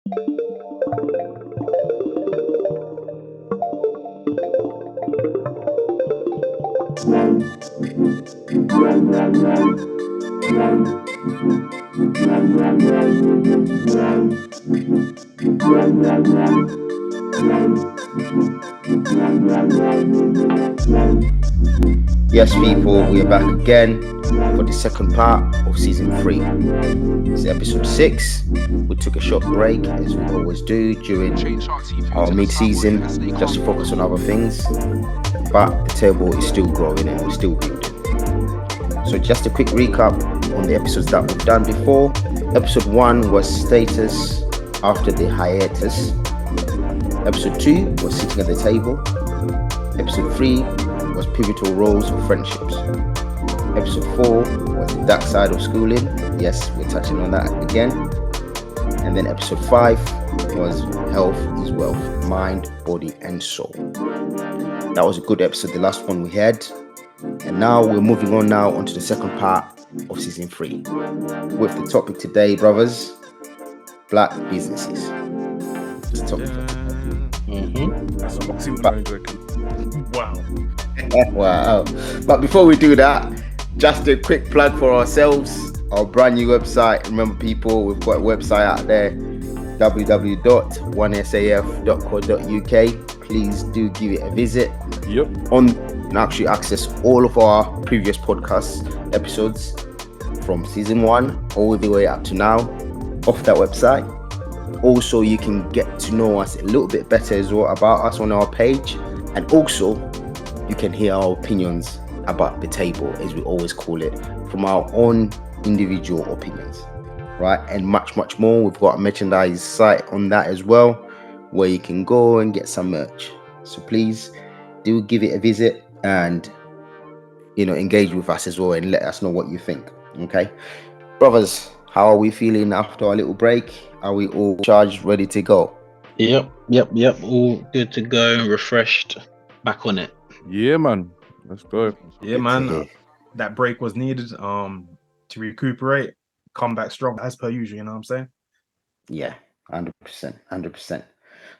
Yes, people, we are back again for the second part of season 3. It's episode 6. We took a short break, as we always do during our mid-season, just to focus on other things. But the table is still growing and we're still building. So just a quick recap on the episodes that we've done before. Episode 1 was status after the hiatus. Episode 2 was sitting at the table. Episode 3 was pivotal roles of friendships. Episode 4 was the dark side of schooling. Yes, we're touching on that again. And then episode 5 was health is wealth, mind, body, and soul. That was a good episode, the last one we had. And now we're moving on now onto the second part of season 3. With the topic today, brothers, black businesses. That's the topic for today. That's a boxing manager. Wow. Wow. But before we do that, just a quick plug for ourselves, our brand new website. Remember, people, we've got a website out there, www.onesaf.co.uk. Please do give it a visit. Yep. You can actually access all of our previous podcast episodes from season 1 all the way up to now off that website. Also, you can get to know us a little bit better as well about us on our page, and also you can hear our opinions about the table, as we always call it, from our own individual opinions, right? And much more. We've got a merchandise site on that as well, where you can go and get some merch. So please do give it a visit and engage with us as well and let us know what you think. Okay, brothers, how are we feeling after our little break? Are we all charged, ready to go? Yep. All good to go, refreshed, back on it. Yeah, man. Let's go. Yeah, man. That break was needed to recuperate, come back strong as per usual, you know what I'm saying? Yeah, 100%.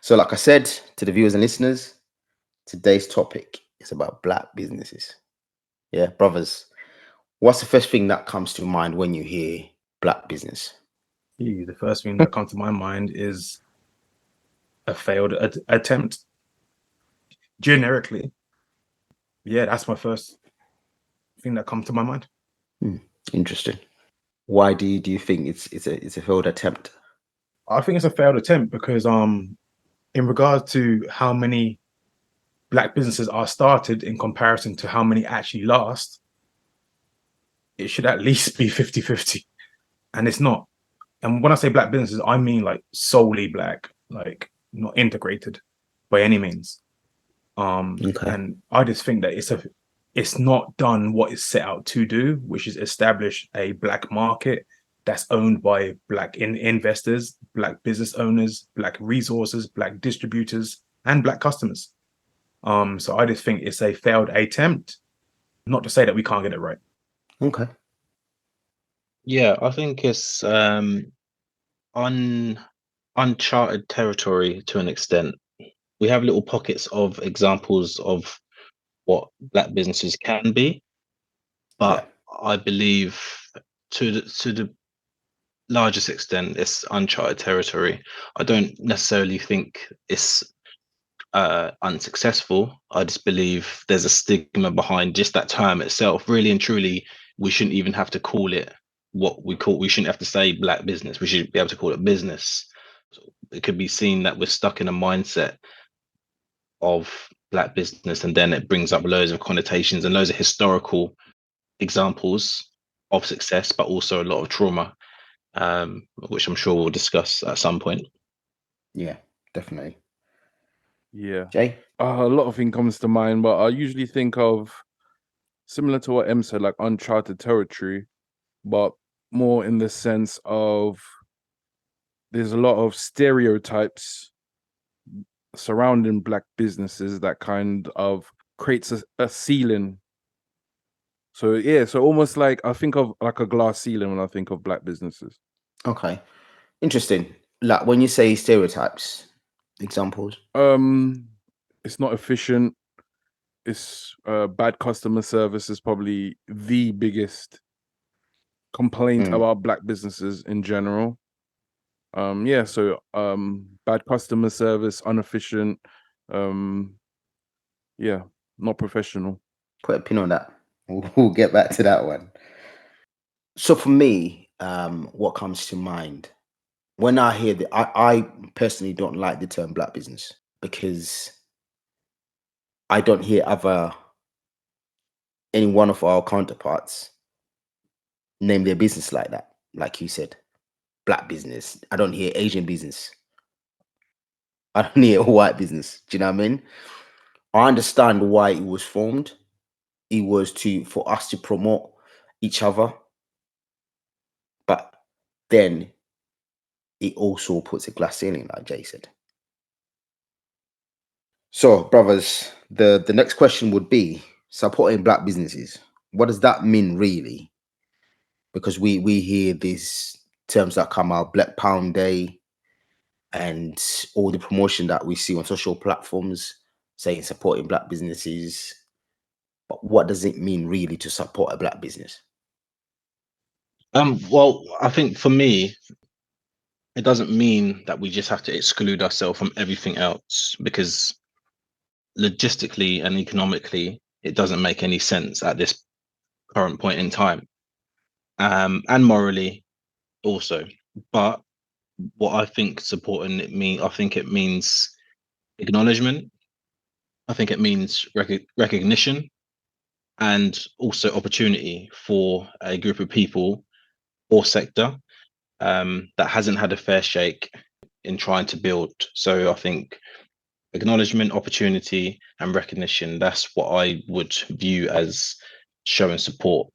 So like I said to the viewers and listeners, today's topic is about black businesses. Yeah, brothers, what's the first thing that comes to mind when you hear black business? The first thing that comes to my mind is a failed attempt. Generically, yeah, that's my first thing that comes to my mind. Interesting. Why do you think it's a failed attempt? I think it's a failed attempt because in regards to how many black businesses are started in comparison to how many actually last, it should at least be 50-50, and it's not. And when I say black businesses, I mean like solely black, like not integrated by any means. Okay. And I just think that it's not done what it's set out to do, which is establish a black market that's owned by black investors, black business owners, black resources, black distributors, and black customers. So I just think it's a failed attempt, not to say that we can't get it right. Okay. Yeah, I think it's uncharted territory to an extent. We have little pockets of examples of what black businesses can be, but I believe to the largest extent, it's uncharted territory. I don't necessarily think it's unsuccessful. I just believe there's a stigma behind just that term itself. Really and truly, we shouldn't even have to call it what we call. We shouldn't have to say black business. We should be able to call it business. So it could be seen that we're stuck in a mindset of black business, and then it brings up loads of connotations and loads of historical examples of success, but also a lot of trauma, which I'm sure we'll discuss at some point. Yeah, definitely. Yeah. Jay? A lot of things comes to mind, but I usually think of, similar to what Em said, like uncharted territory, but more in the sense of there's a lot of stereotypes surrounding black businesses that kind of creates a ceiling. So yeah, so almost like I think of like a glass ceiling when I think of black businesses. Okay. Interesting. Like when you say stereotypes, examples. It's not efficient. It's bad customer service is probably the biggest complaint about black businesses in general. So bad customer service, inefficient, not professional. Put a pin on that. We'll get back to that one. So for me, what comes to mind when I hear that, I personally don't like the term black business because I don't hear any one of our counterparts name their business like that. Like you said, black business. I don't hear Asian business. I don't hear white business. Do you know what I mean? I understand why it was formed. It was for us to promote each other, but then it also puts a glass ceiling, like Jay said. So, brothers, the next question would be supporting black businesses. What does that mean, really? Because we hear these terms that come out, Black Pound Day, and all the promotion that we see on social platforms saying supporting black businesses. But what does it mean, really, to support a black business? Well, I think for me, it doesn't mean that we just have to exclude ourselves from everything else, because logistically and economically, it doesn't make any sense at this current point in time, and morally also. But what I think supporting I think it means acknowledgement. I think it means recognition, and also opportunity for a group of people or sector that hasn't had a fair shake in trying to build. So I think acknowledgement, opportunity, and recognition, that's what I would view as showing support.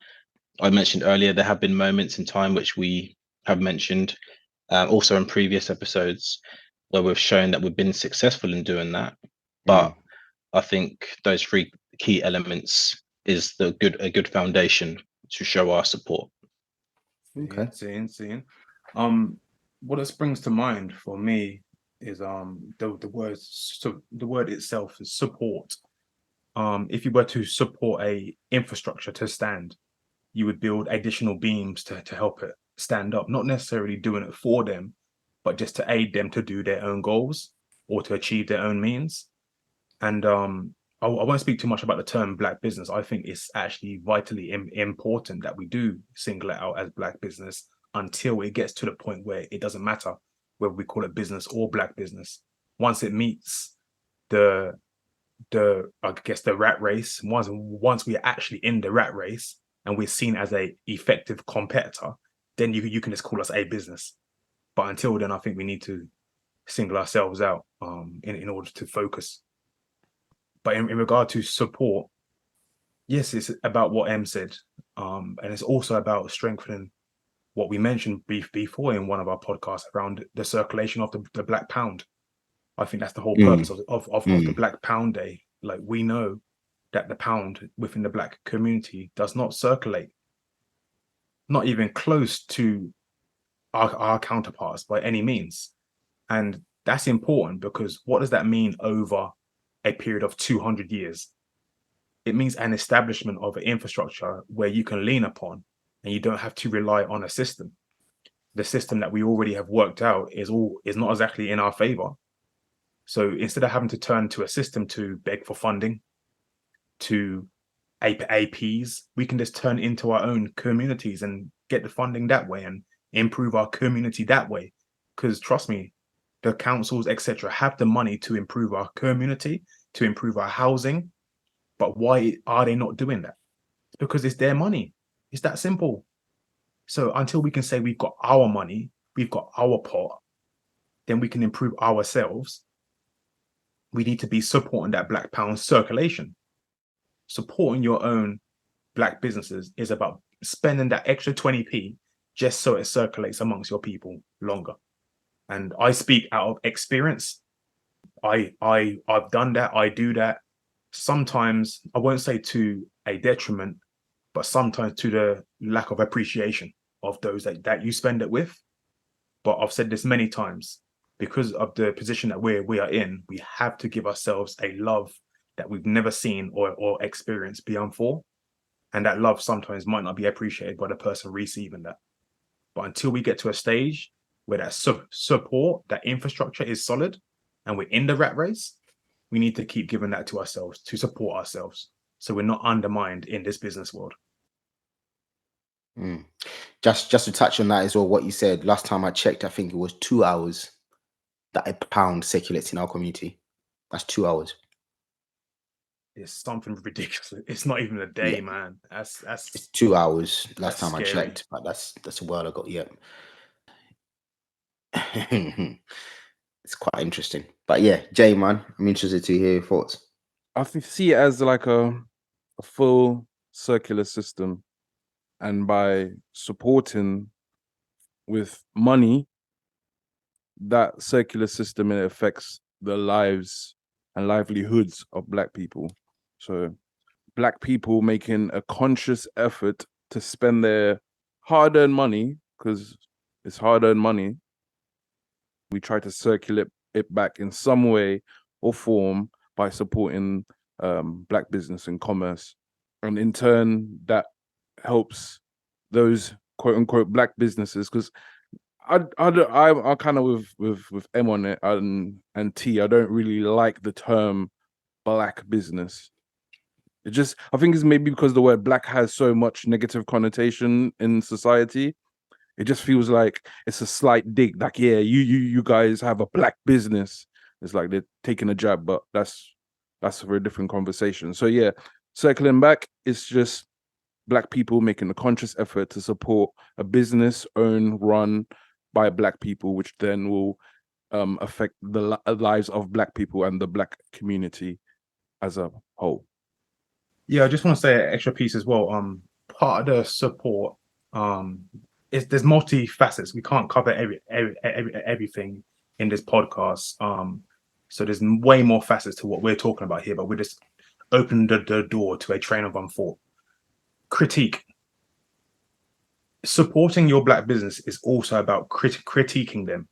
I mentioned earlier there have been moments in time which we have mentioned also in previous episodes where we've shown that we've been successful in doing that. But I think those three key elements is a good foundation to show our support. Okay. Seeing. What it springs to mind for me is the word itself is support. If you were to support a infrastructure to stand, you would build additional beams to help it stand up, not necessarily doing it for them, but just to aid them to do their own goals or to achieve their own means. And I won't speak too much about the term black business. I think it's actually vitally important that we do single it out as black business until it gets to the point where it doesn't matter whether we call it business or black business. Once it meets the I guess the rat race, once we're actually in the rat race and we're seen as a effective competitor, then you can just call us a business. But until then, I think we need to single ourselves out in order to focus. But in regard to support, yes, it's about what M said, and it's also about strengthening what we mentioned before in one of our podcasts around the circulation of the black pound. I think that's the whole purpose of the Black Pound Day. Like, we know that the pound within the black community does not circulate, not even close to our counterparts by any means. And that's important because what does that mean over a period of 200 years? It means an establishment of an infrastructure where you can lean upon and you don't have to rely on a system. The system that we already have worked out is not exactly in our favor. So instead of having to turn to a system to beg for funding, to APs, we can just turn into our own communities and get the funding that way and improve our community that way. Because trust me, the councils, etc., have the money to improve our community, to improve our housing. But why are they not doing that? It's because it's their money. It's that simple. So until we can say we've got our money, we've got our pot, then we can improve ourselves. We need to be supporting that black pound circulation. Supporting your own black businesses is about spending that extra 20p just so it circulates amongst your people longer. And I speak out of experience. I've done that. I do that. Sometimes I won't say to a detriment, but sometimes to the lack of appreciation of those that you spend it with. But I've said this many times, because of the position that we are in, we have to give ourselves a love that we've never seen or experienced beyond before. And that love sometimes might not be appreciated by the person receiving that. But until we get to a stage where that support, that infrastructure is solid and we're in the rat race, we need to keep giving that to ourselves to support ourselves, so we're not undermined in this business world. Just to touch on that as well, what you said last time I checked, I think it was 2 hours that a pound circulates in our community. That's 2 hours. It's something ridiculous. It's not even a day, Yeah. man. That's It's 2 hours last that's time I scary. checked, but that's a while ago. Yeah. It's quite interesting. But yeah, Jay, man, I'm interested to hear your thoughts. I see it as like a full circular system, and by supporting with money, that circular system, it affects the lives and livelihoods of Black people. So Black people making a conscious effort to spend their hard-earned money, because it's hard-earned money, we try to circulate it back in some way or form by supporting Black business and commerce. And in turn, that helps those quote unquote Black businesses, because I'm kind of with M on it and T. I don't really like the term Black business. It just, I think it's maybe because the word Black has so much negative connotation in society. It just feels like it's a slight dig. Like, yeah, you guys have a Black business. It's like they're taking a jab, but that's a very different conversation. So yeah, circling back, it's just Black people making a conscious effort to support a business owned, run by Black people, which then will affect the lives of Black people and the Black community as a whole. Yeah, I just want to say an extra piece as well. Part of the support is there's multi-facets. We can't cover everything in this podcast. So there's way more facets to what we're talking about here, but we're just opening the door to a train of thought. Critique. Supporting your Black business is also about critiquing them.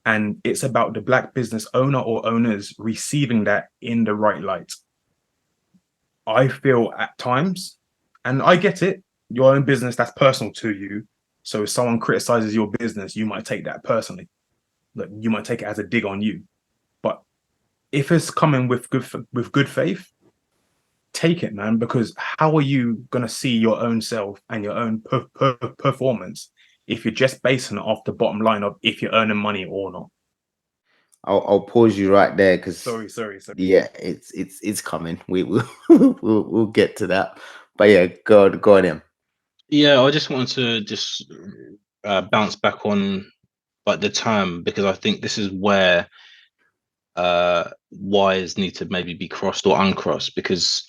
And it's about the Black business owner or owners receiving that in the right light. I feel at times, and I get it, your own business, that's personal to you. So if someone criticizes your business, you might take that personally. Like, you might take it as a dig on you. But if it's coming with good faith, take it, man, because how are you going to see your own self and your own performance if you're just basing it off the bottom line of if you're earning money or not? I'll pause you right there because Sorry. yeah, it's coming. We'll get to that. But yeah, go on him. Yeah, I just wanted to just bounce back on like the term, because I think this is where wires need to maybe be crossed or uncrossed, because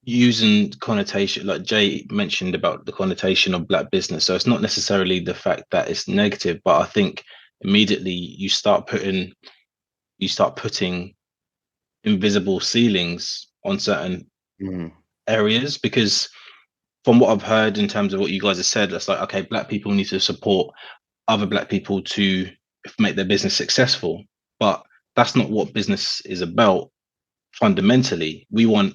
using connotation, like Jay mentioned about the connotation of Black business, so it's not necessarily the fact that it's negative, but I think immediately you start putting invisible ceilings on certain areas, because from what I've heard in terms of what you guys have said, it's like, okay, Black people need to support other Black people to make their business successful, but that's not what business is about. Fundamentally, we want,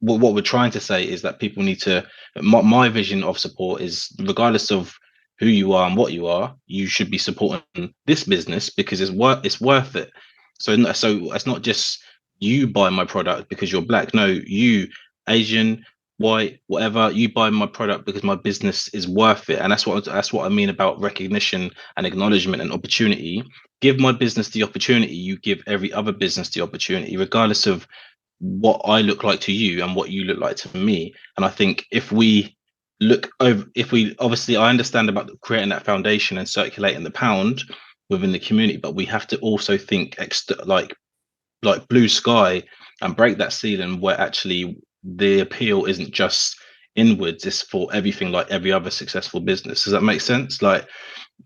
what we're trying to say is that people need to, my vision of support is, regardless of who you are and what you are, you should be supporting this business because it's worth it. So it's not just you buy my product because you're Black. No, you, Asian, white, whatever, you buy my product because my business is worth it. And that's what I mean about recognition and acknowledgement and opportunity. Give my business the opportunity, you give every other business the opportunity, regardless of what I look like to you and what you look like to me. And I think if we obviously, I understand about creating that foundation and circulating the pound within the community, but we have to also think like blue sky and break that ceiling where actually the appeal isn't just inwards, it's for everything, like every other successful business. Does that make sense? Like,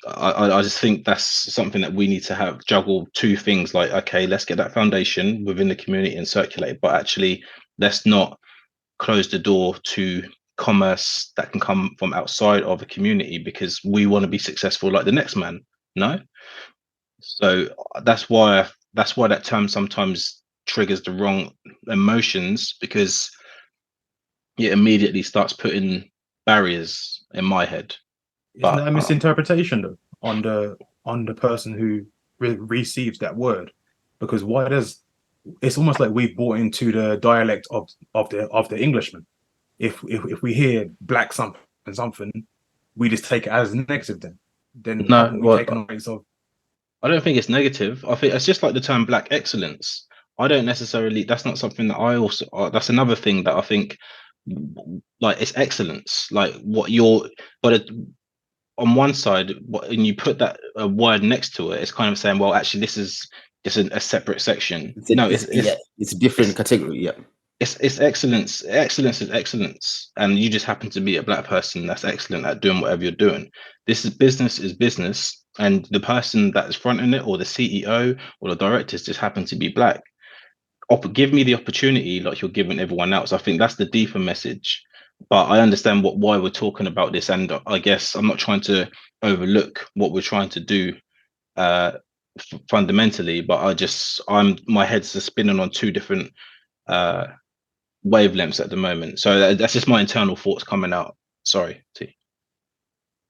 I just think that's something that we need to juggle two things. Like, okay, let's get that foundation within the community and circulate, but actually let's not close the door to commerce that can come from outside of a community, because we want to be successful like the next man. No. So that's why that term sometimes triggers the wrong emotions, because it immediately starts putting barriers in my head. Isn't But that a misinterpretation though on the person who receives that word? Because why does it's almost like we've bought into the dialect of the Englishman. If we hear black something, we just take it as negative. Then no, haven't we taken well, on rates of? I don't think it's negative. I think it's just like the term black excellence. I don't necessarily, that's not something that I also, that's another thing that I think, like, it's excellence. Like what you're, but on one side, when you put that word next to it, it's kind of saying, well, actually, this is just a separate section. No, It's a different it's category. Yeah. it's excellence. Excellence is excellence, and you just happen to be a black person that's excellent at doing whatever you're doing. This is business, and the person that is fronting it, or the CEO or the directors, just happen to be black. Give me the opportunity like you're giving everyone else. I think that's the deeper message. But I understand why we're talking about this, and I guess I'm not trying to overlook what we're trying to do uh, fundamentally. But my head's just spinning on two different uh, wavelengths at the moment. So that's just my internal thoughts coming out. Sorry, T.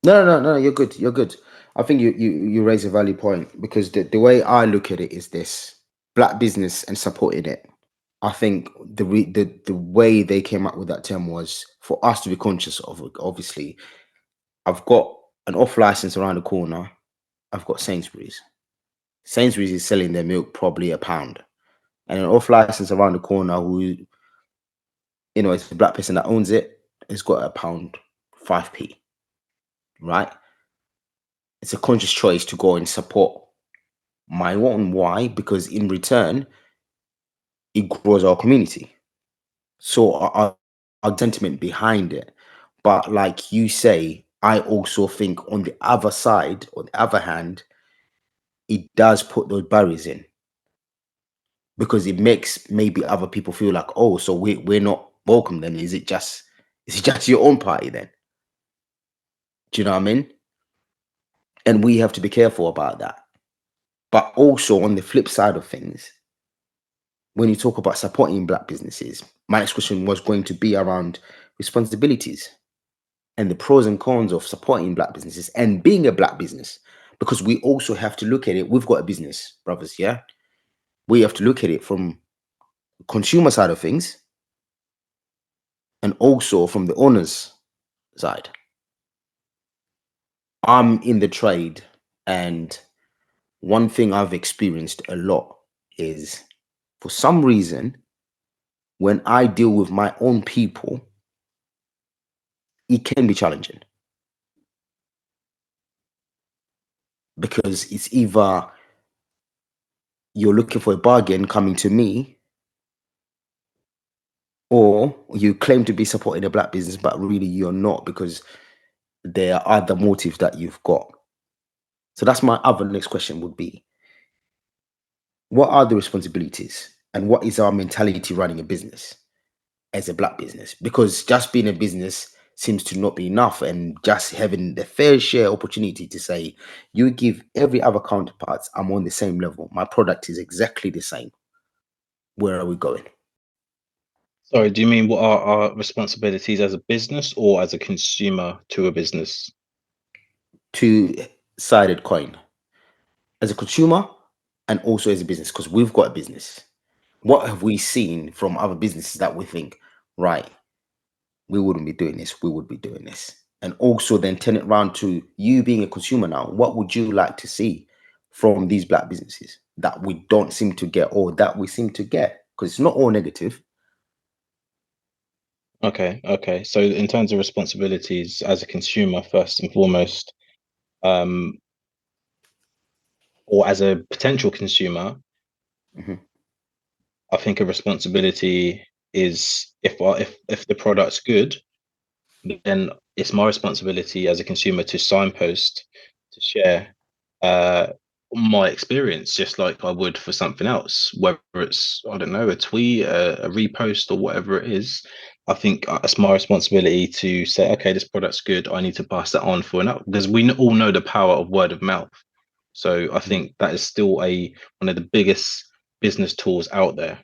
No. You're good. You're good. I think you raise a valid point, because the way I look at it is this: black business and supporting it. I think the way they came up with that term was for us to be conscious of it. Obviously, I've got an off license around the corner. I've got Sainsbury's. Sainsbury's is selling their milk probably £1, and an off license around the corner who, it's the black person that owns it, has got £1, 5p. Right? It's a conscious choice to go and support my own. Why? Because in return, it grows our community. So our sentiment behind it. But like you say, I also think on the other side, on the other hand, it does put those barriers in, because it makes maybe other people feel like, oh, so we're not welcome then. Is it just your own party then? Do you know what I mean? And we have to be careful about that. But also on the flip side of things, when you talk about supporting black businesses, my next question was going to be around responsibilities and the pros and cons of supporting black businesses and being a black business. Because we also have to look at it. We've got a business, brothers, yeah? We have to look at it from the consumer side of things and also from the owner's side. I'm in the trade, and one thing I've experienced a lot is, for some reason, when I deal with my own people, it can be challenging, because it's either you're looking for a bargain coming to me, or you claim to be supporting a black business, but really you're not, because there are other motives that you've got. So that's my other next question would be, what are the responsibilities and what is our mentality running a business as a black business? Because just being a business seems to not be enough, and just having the fair share opportunity to say, you give every other counterpart, I'm on the same level, my product is exactly the same. Where are we going? Sorry, do you mean what are our responsibilities as a business or as a consumer to a business? Two-sided coin, as a consumer and also as a business, because we've got a business. What have we seen from other businesses that we think, right, we wouldn't be doing this, we would be doing this? And also then turn it around to you being a consumer now. What would you like to see from these black businesses that we don't seem to get, or that we seem to get? Because it's not all negative. Okay. So in terms of responsibilities as a consumer, first and foremost, or as a potential consumer, Mhm. I think a responsibility is if the product's good, then it's my responsibility as a consumer to signpost, to share uh, my experience, just like I would for something else, whether it's, I don't know, a tweet, a repost, or whatever it is. I think it's my responsibility to say, okay, this product's good. I need to pass that on for another, because we all know the power of word of mouth. So I think that is still one of the biggest business tools out there.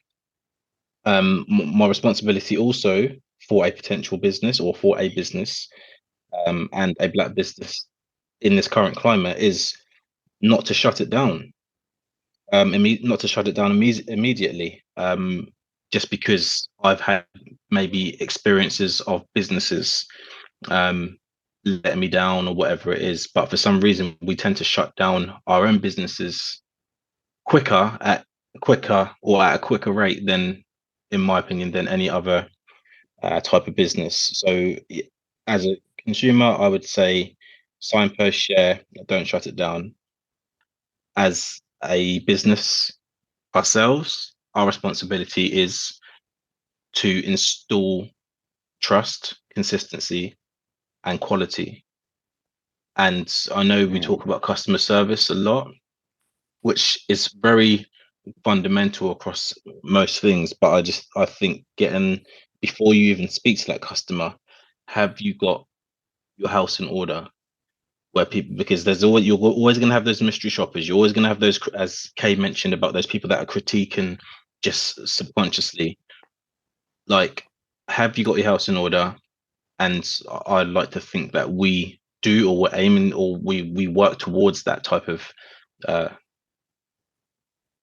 My responsibility also for a potential business or for a business and a black business in this current climate is not to shut it down. Not to shut it down immediately. Just because I've had maybe experiences of businesses letting me down or whatever it is, but for some reason we tend to shut down our own businesses quicker or at a quicker rate than, in my opinion, than any other type of business. So as a consumer, I would say signpost, share, don't shut it down. As a business ourselves, our responsibility is to install trust, consistency, and quality. And I know we talk about customer service a lot, which is very fundamental across most things. But I think before you even speak to that customer, have you got your house in order? Where people, because you're always going to have those mystery shoppers. You're always going to have those, as Kay mentioned, about those people that are critiquing just subconsciously. Like, have you got your house in order? And I'd like to think that we do, or we're aiming, or we work towards that type of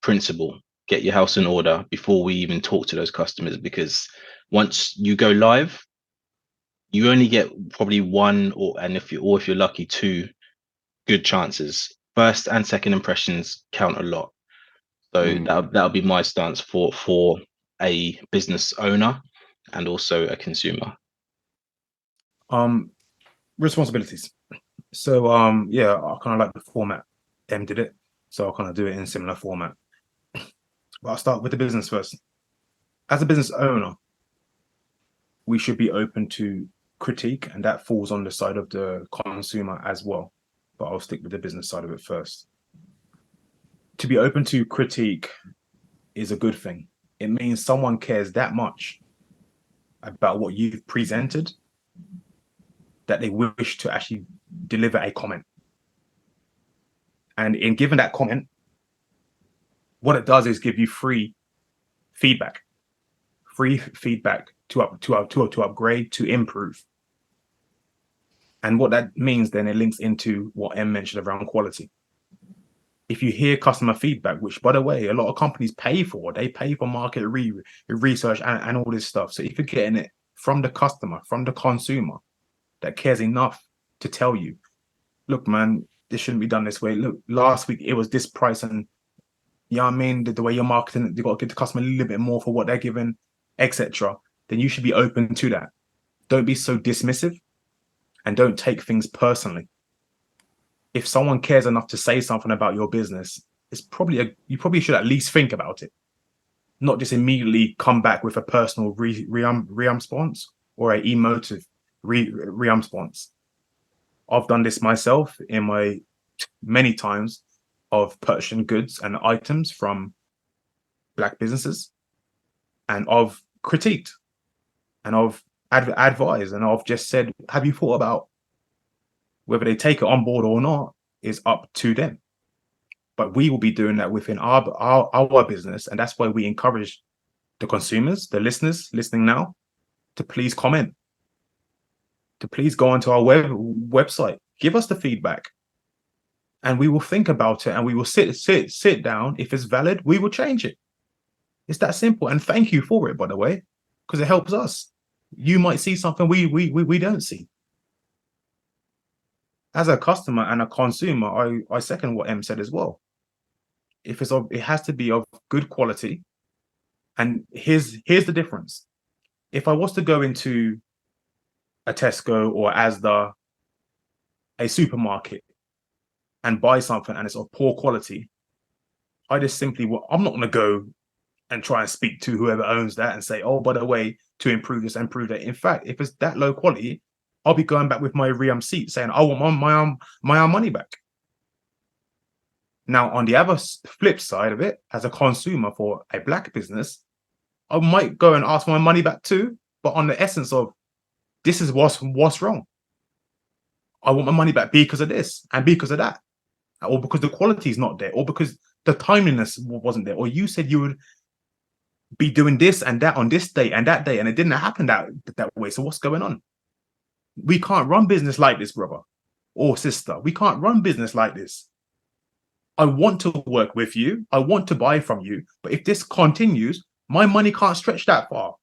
principle. Get your house in order before we even talk to those customers, because once you go live, you only get probably one, if you're lucky, two good chances. First and second impressions count a lot. So that'll be my stance for a business owner and also a consumer. Responsibilities. So yeah, I kind of like the format M did it, so I'll kind of do it in similar format. But I'll start with the business first. As a business owner, we should be open to critique, and that falls on the side of the consumer as well. But I'll stick with the business side of it first. To be open to critique is a good thing. It means someone cares that much about what you've presented that they wish to actually deliver a comment. And in giving that comment, what it does is give you free feedback to upgrade, to improve. And what that means, then it links into what M mentioned around quality. If you hear customer feedback, which, by the way, a lot of companies pay for, they pay for market research and all this stuff. So if you're getting it from the customer, from the consumer that cares enough to tell you, look, man, this shouldn't be done this way. Look, last week it was this price, and you know what I mean, the way you're marketing, you got to give the customer a little bit more for what they're given, etc. Then you should be open to that. Don't be so dismissive, and don't take things personally. If someone cares enough to say something about your business, you probably should at least think about it, not just immediately come back with a personal response or an emotive response. I've done this myself in my many times of purchasing goods and items from black businesses, and I've critiqued, and I've advised, and I've just said, have you thought about whether they take it on board or not is up to them. But we will be doing that within our business, and that's why we encourage the consumers, the listeners listening now, to please comment, to please go onto our website, give us the feedback, and we will think about it, and we will sit down. If it's valid, we will change it. It's that simple. And thank you for it, by the way, because it helps us. You might see something we don't see. As a customer and a consumer, I second what M said as well. It has to be of good quality. And here's the difference. If I was to go into a Tesco or Asda, a supermarket, and buy something and it's of poor quality, I just simply, I'm not going to go and try and speak to whoever owns that and say, oh, by the way, to improve this and improve that. In fact, if it's that low quality, I'll be going back with my receipt saying, I want my money back. Now, on the other flip side of it, as a consumer for a black business, I might go and ask my money back too, but on the essence of, this is what's wrong. I want my money back because of this and because of that. or because the quality is not there, or because the timeliness wasn't there, or you said you would be doing this and that on this day and that day, and it didn't happen that way. So what's going on? We can't run business like this, brother or sister. We can't run business like this. I want to work with you. I want to buy from you. But if this continues, my money can't stretch that far.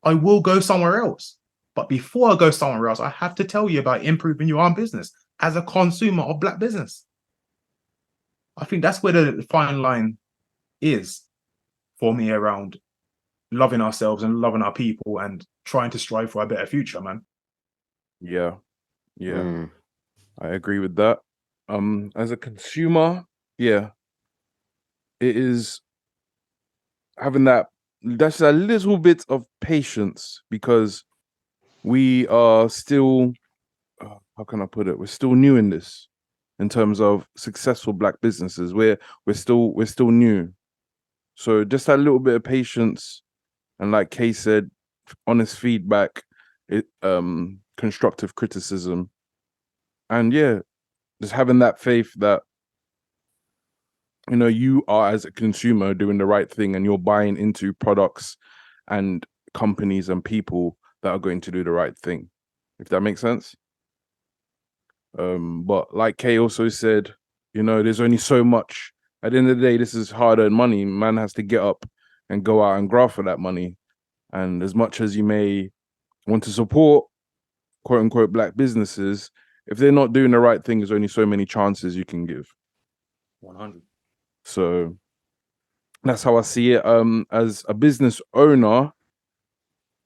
I will go somewhere else. But before I go somewhere else, I have to tell you about improving your own business as a consumer of black business. I think that's where the fine line is for me around loving ourselves and loving our people and trying to strive for a better future, man. Yeah. I agree with that. As a consumer, yeah, it is having that's a little bit of patience, because we are still, how can I put it? We're still new in this, in terms of successful black businesses. We're still new. So just that little bit of patience, and like Kay said, honest feedback, constructive criticism, and yeah, just having that faith that, you know, you are, as a consumer, doing the right thing, and you're buying into products and companies and people that are going to do the right thing, if that makes sense. But like Kay also said, you know, there's only so much. At the end of the day, this is hard-earned money. Man has to get up and go out and graft for that money. And as much as you may want to support quote unquote black businesses, if they're not doing the right thing, there's only so many chances you can give. 100. So that's how I see it. As a business owner,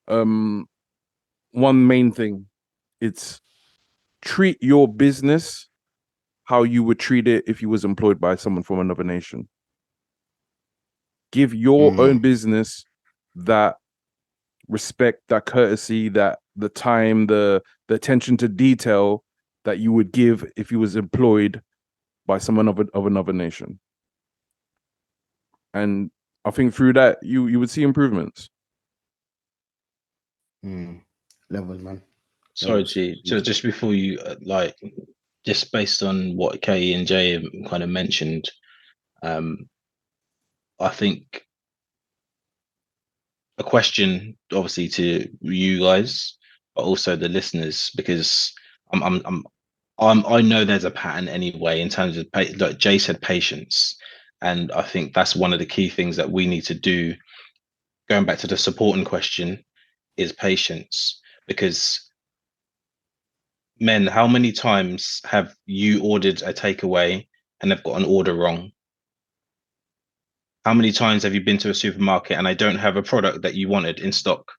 one main thing, it's treat your business how you would treat it if you was employed by someone from another nation. Give your own business that respect, that courtesy, that the time, the attention to detail that you would give if you was employed by someone of another nation. And I think through that, you would see improvements. Levels, man. Sorry, G. Just before you, just based on what Kay and Jay kind of mentioned, I think a question, obviously, to you guys, but also the listeners, because I know there's a pattern anyway in terms of, like Jay said, patience, and I think that's one of the key things that we need to do. Going back to the supporting question, is patience, because men, how many times have you ordered a takeaway and they've got an order wrong? How many times have you been to a supermarket and they don't have a product that you wanted in stock?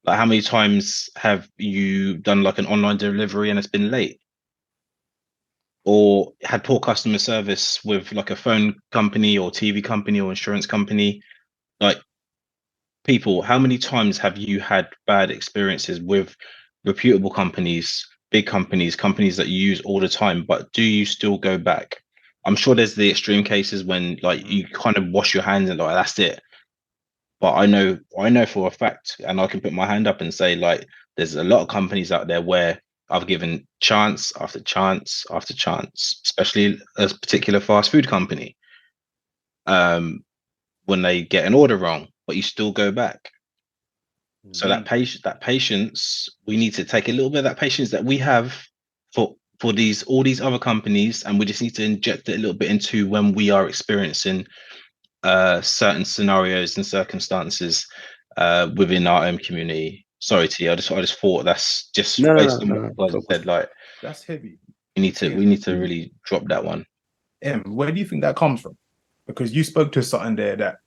Like, how many times have you done like an online delivery and it's been late? Or had poor customer service with like a phone company or TV company or insurance company? Like, people, how many times have you had bad experiences with reputable companies, big companies, companies that you use all the time, but do you still go back? I'm sure there's the extreme cases when like you kind of wash your hands and like that's it. But I know for a fact, and I can put my hand up and say, like, there's a lot of companies out there where I've given chance after chance after chance, especially a particular fast food company. When they get an order wrong, but you still go back. So that patience, we need to take a little bit of that patience that we have for all these other companies, and we just need to inject it a little bit into when we are experiencing certain scenarios and circumstances within our own community. Sorry, T, I just thought that's just based on what you guys have said. Like, that's heavy. We need to really drop that one. Where do you think that comes from? Because you spoke to something there that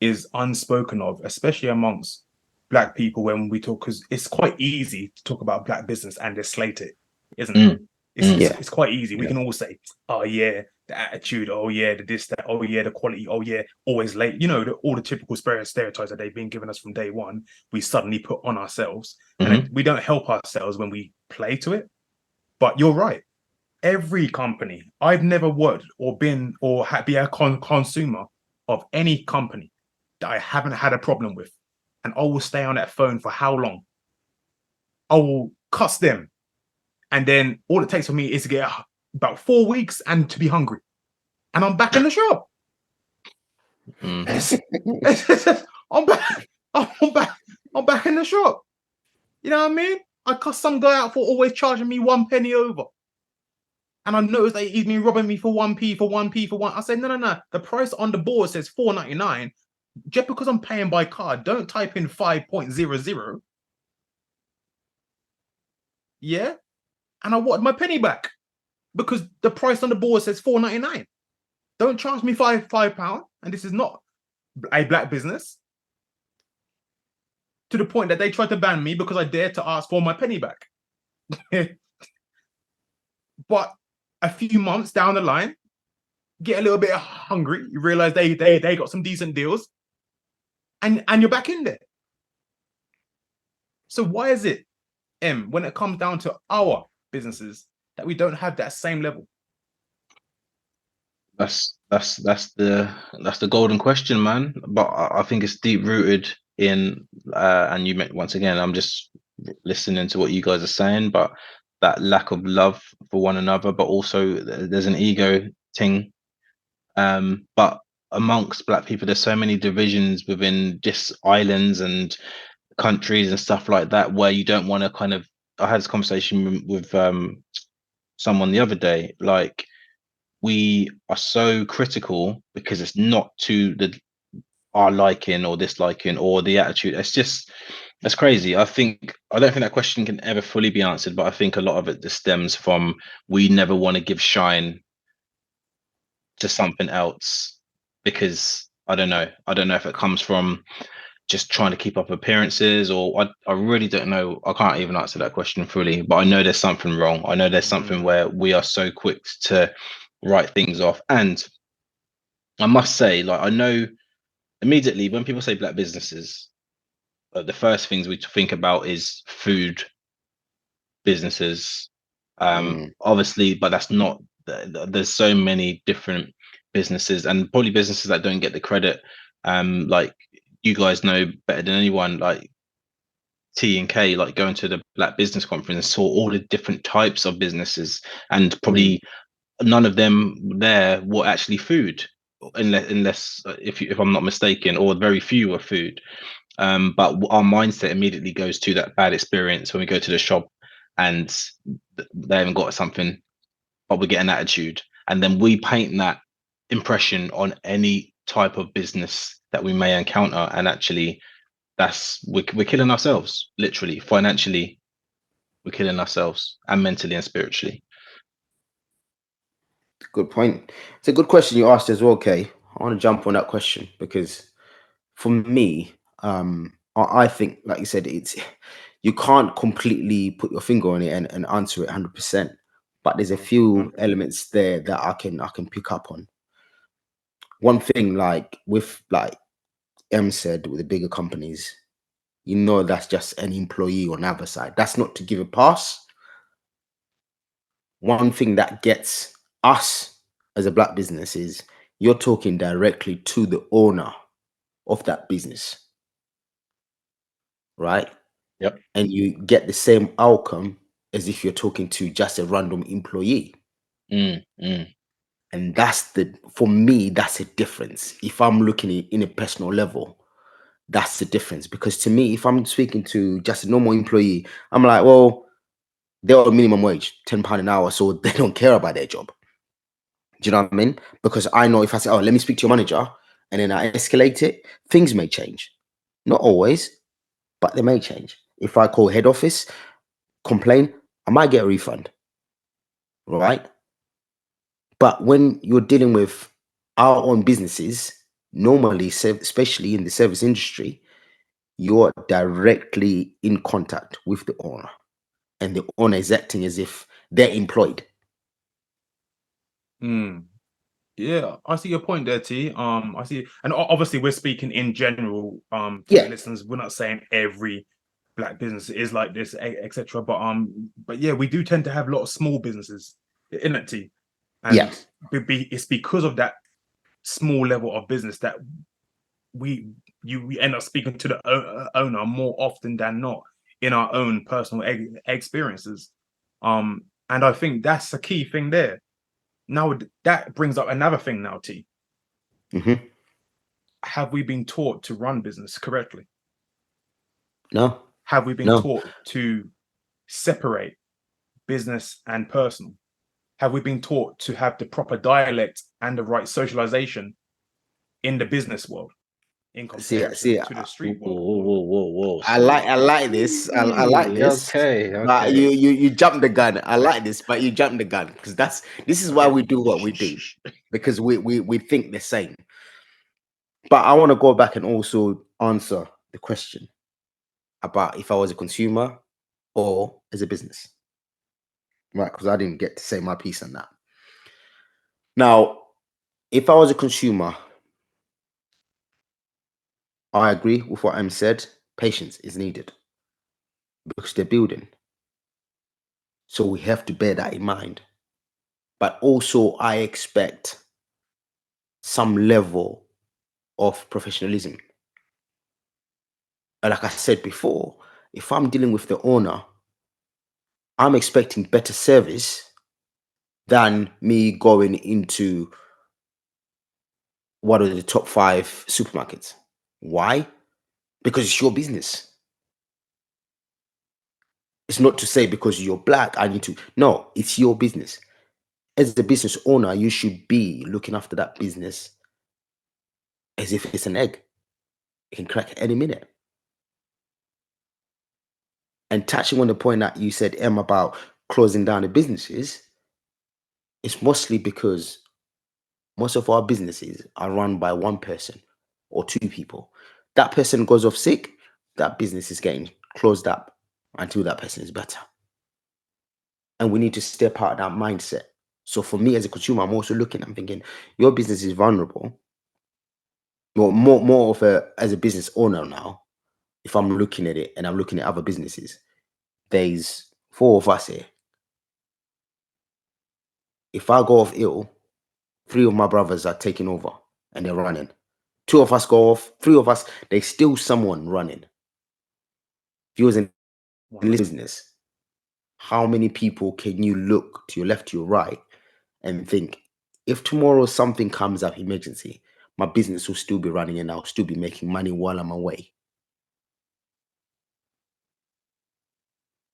is unspoken of, especially amongst black people when we talk, because it's quite easy to talk about black business and just slate it, isn't it? It's quite easy. We can all say, oh yeah, the attitude, oh yeah, the this, that, oh yeah, the quality, oh yeah, always late. You know, all the typical stereotypes that they've been giving us from day one, we suddenly put on ourselves. And we don't help ourselves when we play to it. But you're right. Every company, I've never worked or been or be a consumer of any company that I haven't had a problem with. And I will stay on that phone for how long? I will cuss them. And then all it takes for me is to get about 4 weeks and to be hungry. And I'm back in the shop. I'm back. I'm back in the shop. You know what I mean? I cussed some guy out for always charging me 1 penny over. And I noticed that he's been robbing me for 1p, for 1p, for one. I said, no. The price on the board says $4.99. Just because I'm paying by card, don't type in 5.00. Yeah? And I wanted my penny back because the price on the board says $4.99. Don't charge me £5. And this is not a black business. To the point that they tried to ban me because I dared to ask for my penny back. But a few months down the line, get a little bit hungry. You realize they got some decent deals, and you're back in there. So why is it, when it comes down to our businesses, that we don't have that same level? That's the golden question, man. But I think it's deep rooted in, and you meant, once again, I'm just listening to what you guys are saying, but that lack of love for one another, but also there's an ego thing. But amongst black people, there's so many divisions within just islands and countries and stuff like that, where you don't want to kind of. I had this conversation with someone the other day, like, we are so critical because it's not to our liking or disliking or the attitude. That's crazy. I don't think that question can ever fully be answered, but I think a lot of it just stems from, we never want to give shine to something else, because I don't know if it comes from just trying to keep up appearances, or I really don't know. I can't even answer that question fully, but I know there's something wrong. I know there's something where we are so quick to write things off. And I must say, like, I know immediately when people say black businesses, the first things we think about is food businesses. Obviously, but that's not. There's so many different businesses, and probably businesses that don't get the credit. Like, you guys know better than anyone, like T&K, like going to the Black Business Conference, saw all the different types of businesses, and probably none of them there were actually food, unless if I'm not mistaken, or very few were food. But our mindset immediately goes to that bad experience when we go to the shop and they haven't got something, but we get an attitude, and then we paint that impression on any type of business that we may encounter, and actually we're killing ourselves, literally, financially. We're killing ourselves, and mentally and spiritually. Good point. It's a good question you asked as well, Kay. I want to jump on that question because for me, I think, like you said, you can't completely put your finger on it and answer it 100%. But there's a few elements there that I can pick up on. One thing, like with like said, with the bigger companies, that's just an employee on the other side. That's not to give a pass. One thing that gets us as a black business is you're talking directly to the owner of that business, right? Yep. And you get the same outcome as if you're talking to just a random employee. And for me, that's a difference. If I'm looking in a personal level, that's the difference. Because to me, if I'm speaking to just a normal employee, I'm like, well, they're on minimum wage, £10 an hour, so they don't care about their job. Do you know what I mean? Because I know if I say, oh, let me speak to your manager, and then I escalate it, things may change. Not always, but they may change. If I call head office, complain, I might get a refund, right? But when you're dealing with our own businesses, normally, especially in the service industry, you're directly in contact with the owner, and the owner is acting as if they're employed. Yeah, I see your point there, T. I see, and obviously we're speaking in general. To Yeah. the listeners, we're not saying every black business is like this, etc. But yeah, we do tend to have a lot of small businesses, in it, T. And it's because of that small level of business that we end up speaking to the owner more often than not in our own personal experiences. And I think that's the key thing there. Now, that brings up another thing now, T. Mm-hmm. Have we been taught to run business correctly? No. Have we been No. taught to separate business and personal? Have we been taught to have the proper dialect and the right socialization in the business world in comparison to the street Whoa, world? whoa. I like this. I like this. Okay. But you jumped the gun. I like this, but you jumped the gun because this is why we do what we do, because we think the same. But I want to go back and also answer the question about if I was a consumer or as a business, right? Because I didn't get to say my piece on that. Now, if I was a consumer, I agree with what M said. Patience is needed because they're building. So we have to bear that in mind. But also, I expect some level of professionalism. And like I said before, if I'm dealing with the owner, I'm expecting better service than me going into one of the top 5 supermarkets. Why? Because it's your business. It's not to say because you're black, I need to. No, it's your business. As the business owner, you should be looking after that business as if it's an egg. It can crack any minute. And touching on the point that you said, Em, about closing down the businesses, it's mostly because most of our businesses are run by one person or 2 people. That person goes off sick, that business is getting closed up until that person is better. And we need to step out of that mindset. So for me as a consumer, I'm also looking, I'm thinking, your business is vulnerable. Well, more of as a business owner now, if I'm looking at it and I'm looking at other businesses, there's 4 of us here. If I go off ill, 3 of my brothers are taking over and they're running. 2 of us go off, 3 of us, there's still someone running. If you was in business, how many people can you look to your left, to your right, and think, if tomorrow something comes up, emergency, my business will still be running and I'll still be making money while I'm away?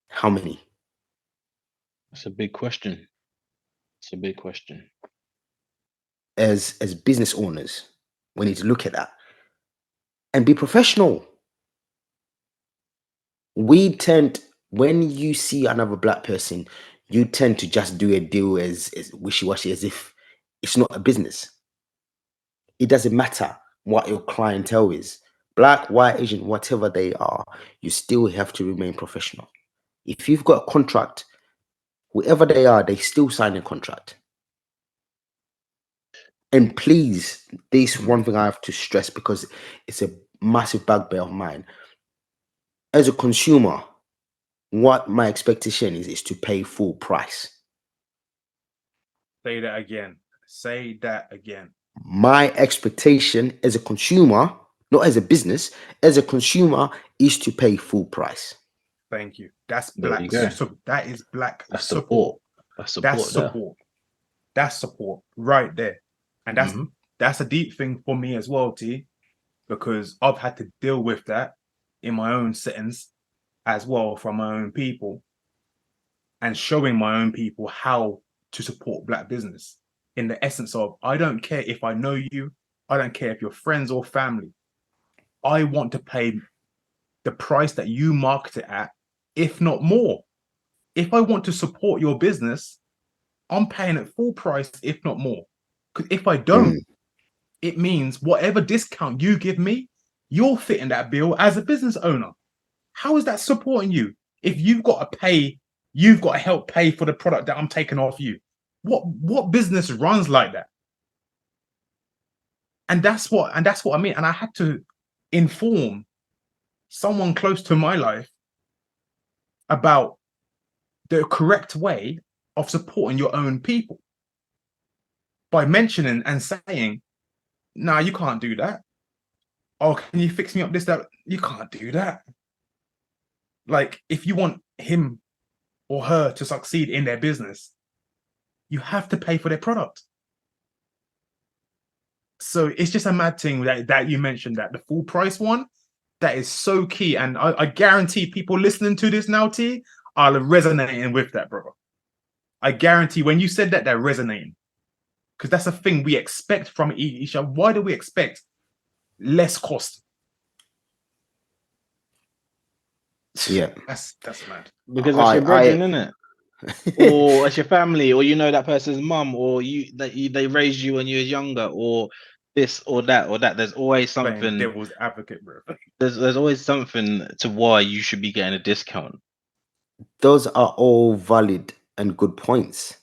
How many? That's a big question. It's a big question. As business owners, we need to look at that and be professional. We tend, when you see another black person, you tend to just do a deal as wishy-washy, as if it's not a business. It doesn't matter what your clientele is, black, white, Asian, whatever they are, you still have to remain professional. If you've got a contract, whoever they are, they still sign a contract. And please, this one thing I have to stress, because it's a massive bugbear of mine. As a consumer, what my expectation is to pay full price. Say that again. Say that again. My expectation as a consumer, not as a business, as a consumer, is to pay full price. Thank you. That's There black. you go. So that is black That's support. That's support. That's support. That's support right there. And that's a deep thing for me as well, T, because I've had to deal with that in my own settings as well from my own people, and showing my own people how to support black business in the essence of, I don't care if I know you, I don't care if you're friends or family. I want to pay the price that you market it at, if not more. If I want to support your business, I'm paying it full price, if not more. Because if I don't, it means whatever discount you give me, you're fitting that bill as a business owner. How is that supporting you? If you've got to pay, you've got to help pay for the product that I'm taking off you. What business runs like that? And that's what I mean. And I had to inform someone close to my life about the correct way of supporting your own people by mentioning and saying, "Nah, you can't do that. Oh, can you fix me up this, that?" You can't do that. Like, if you want him or her to succeed in their business, you have to pay for their product. So it's just a mad thing that you mentioned, that the full price one, that is so key. And I guarantee people listening to this now, T, are resonating with that, brother. I guarantee when you said that, they're resonating. Because that's a thing we expect from each other. Why do we expect less cost? Yeah. That's mad. Because that's your brethren, isn't it? Or it's your family, or that person's mum, or they raised you when you were younger, or this or that or that. There's always Playing something. devil's advocate, bro. There's always something to why you should be getting a discount. Those are all valid and good points,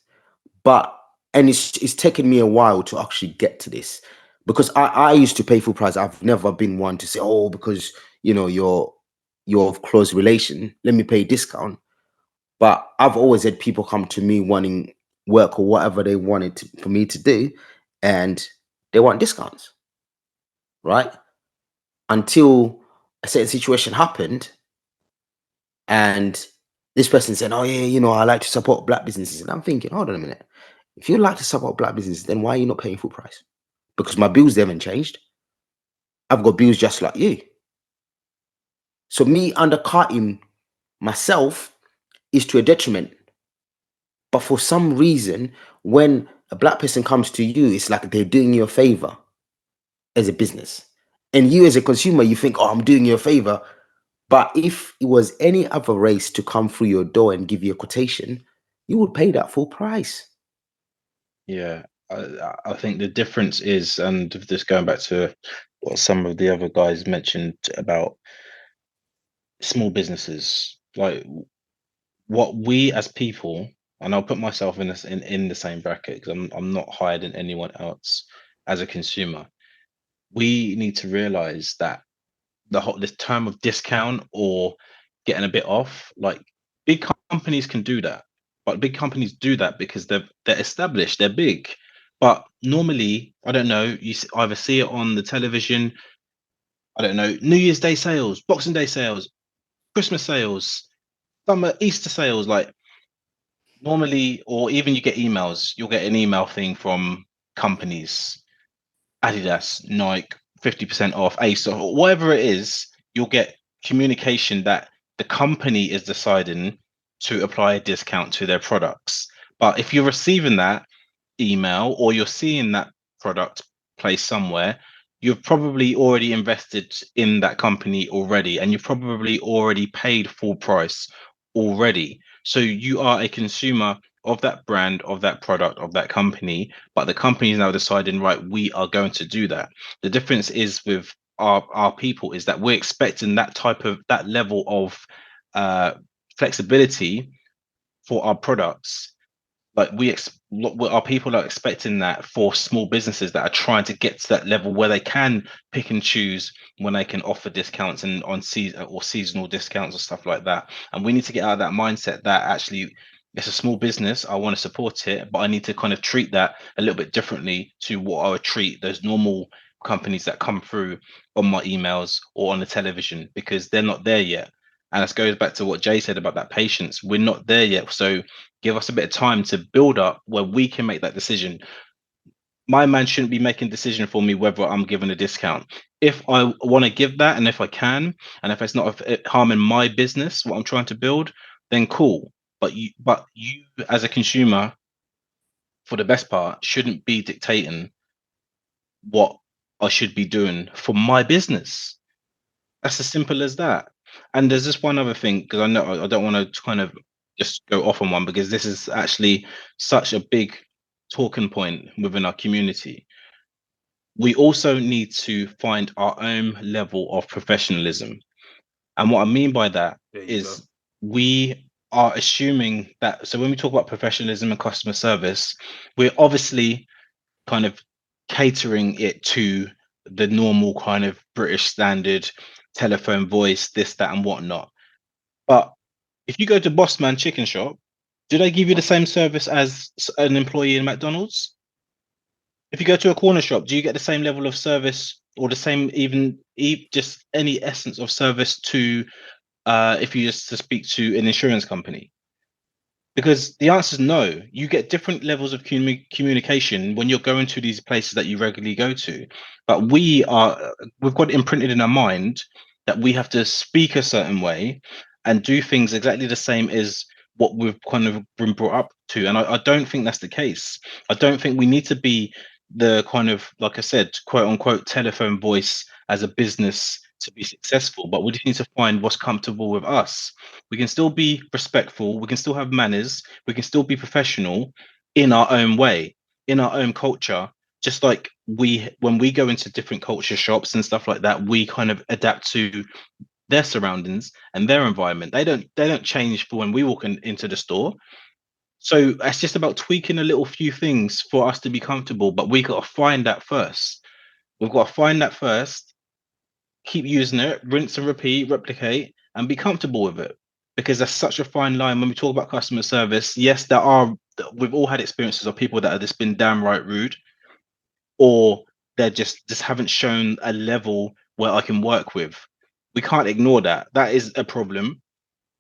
but it's taken me a while to actually get to this, because I used to pay full price. I've never been one to say, oh, because you're of close relation, let me pay discount. But I've always had people come to me wanting work or whatever they wanted for me to do, and they want discounts, right? Until a certain situation happened, and this person said, oh yeah, I like to support black businesses. And I'm thinking, hold on a minute. If you like to support black businesses, then why are you not paying full price? Because my bills haven't changed. I've got bills just like you. So me undercutting myself is to a detriment. But for some reason, when a black person comes to you, it's like they're doing you a favor as a business. And you as a consumer, you think, oh, I'm doing you a favor. But if it was any other race to come through your door and give you a quotation, you would pay that full price. Yeah, I think the difference is, and just going back to what some of the other guys mentioned about small businesses, like what we as people, and I'll put myself in this in the same bracket because I'm not higher than anyone else as a consumer. We need to realize that this term of discount or getting a bit off, like big companies can do that, but big companies do that because they're established, they're big. But normally, I don't know, either see it on the television, I don't know, New Year's Day sales, Boxing Day sales, Christmas sales, summer, Easter sales, like normally, or even you get emails, you'll get an email thing from companies, Adidas, Nike, 50% off, Ace, or whatever it is, you'll get communication that the company is deciding to apply a discount to their products. But if you're receiving that email or you're seeing that product placed somewhere, you've probably already invested in that company already, and you've probably already paid full price already. So you are a consumer of that brand, of that product, of that company, but the company is now deciding, right, we are going to do that. The difference is with our people is that we're expecting that level of flexibility for our products. Like our people are expecting that for small businesses that are trying to get to that level where they can pick and choose when they can offer discounts and on season or seasonal discounts or stuff like that. And we need to get out of that mindset that actually it's a small business, I want to support it, but I need to kind of treat that a little bit differently to what I would treat those normal companies that come through on my emails or on the television, because they're not there yet. And this goes back to what Jay said about that patience. We're not there yet. So give us a bit of time to build up where we can make that decision. My man shouldn't be making decision for me whether I'm given a discount. If I want to give that, and if I can, and if it's not harming my business, what I'm trying to build, then cool. But you as a consumer, for the best part, shouldn't be dictating what I should be doing for my business. That's as simple as that. And there's just one other thing, because I know I don't want to kind of just go off on one, because this is actually such a big talking point within our community. We also need to find our own level of professionalism. And what I mean by that is we are assuming that, so when we talk about professionalism and customer service, we're obviously kind of catering it to the normal kind of British standard telephone voice, this, that, and whatnot. But if you go to Bossman Chicken Shop, do they give you the same service as an employee in McDonald's? If you go to a corner shop, do you get the same level of service or the same even just any essence of service to if you just to speak to an insurance company? Because the answer is no. You get different levels of communication when you're going to these places that you regularly go to. But we've got it imprinted in our mind that we have to speak a certain way and do things exactly the same as what we've kind of been brought up to. And I don't think that's the case. I don't think we need to be the kind of, like I said, quote unquote, telephone voice as a business to be successful. But we just need to find what's comfortable with us. We can still be respectful, we can still have manners, we can still be professional in our own way, in our own culture. Just like when we go into different culture shops and stuff like that, we kind of adapt to their surroundings and their environment. They don't change for when we walk into the store. So it's just about tweaking a little few things for us to be comfortable, but we got to find that first. We've got to find that first, keep using it, rinse and repeat, replicate, and be comfortable with it. Because that's such a fine line when we talk about customer service. Yes, we've all had experiences of people that have just been downright rude, or they're just haven't shown a level where I can work with. We can't ignore that. That is a problem.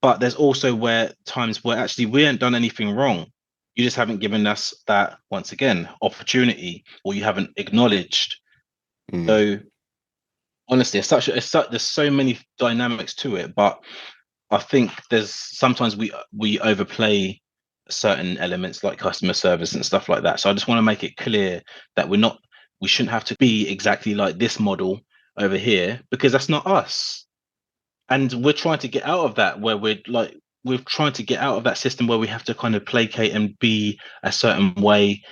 But there's also times where actually we ain't done anything wrong. You just haven't given us that, once again, opportunity, or you haven't acknowledged. So honestly, there's so many dynamics to it, but I think there's sometimes we overplay certain elements like customer service and stuff like that. So I just want to make it clear that we shouldn't have to be exactly like this model over here, because that's not us. And we're trying to get out of that, where we're trying to get out of that system where we have to kind of placate and be a certain way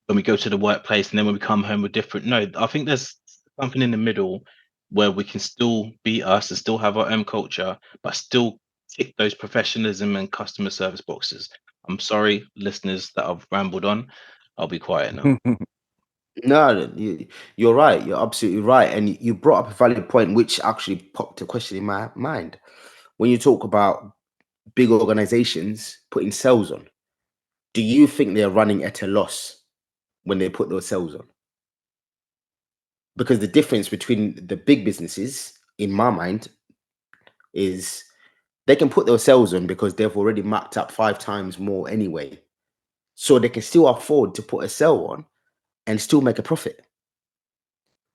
when we go to the workplace, and then when we come home we're different. No, I think there's something in the middle where we can still be us and still have our own culture, but still tick those professionalism and customer service boxes. I'm sorry, listeners, that I've rambled on. I'll be quiet now. No, you're right. You're absolutely right. And you brought up a valid point, which actually popped a question in my mind. When you talk about big organizations putting sales on, do you think they're running at a loss when they put those sales on? Because the difference between the big businesses, in my mind, is they can put those sales on because they've already mapped up 5 times more anyway. So they can still afford to put a sale on and still make a profit.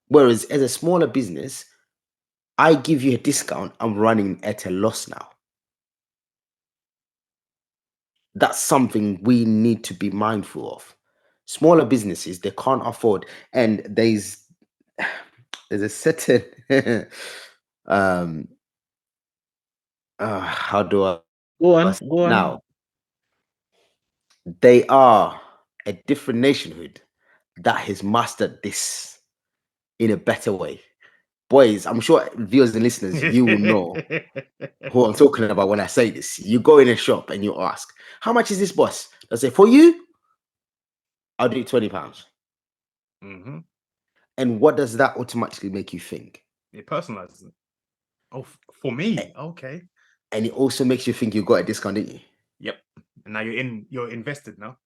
Whereas as a smaller business, I give you a discount, I'm running at a loss now. That's something we need to be mindful of. Smaller businesses, they can't afford, and there's a certain um how do I Go say on, it go on. now? They are a different nationhood that has mastered this in a better way. Boys, I'm sure viewers and listeners, you will know who I'm talking about when I say this. You go in a shop and you ask, how much is this, boss? They'll say, for you, I'll do £20. Mm-hmm. And what does that automatically make you think? It personalizes it. Oh, for me, okay. And it also makes you think you got a discount, didn't you? Yep. And now you're invested now.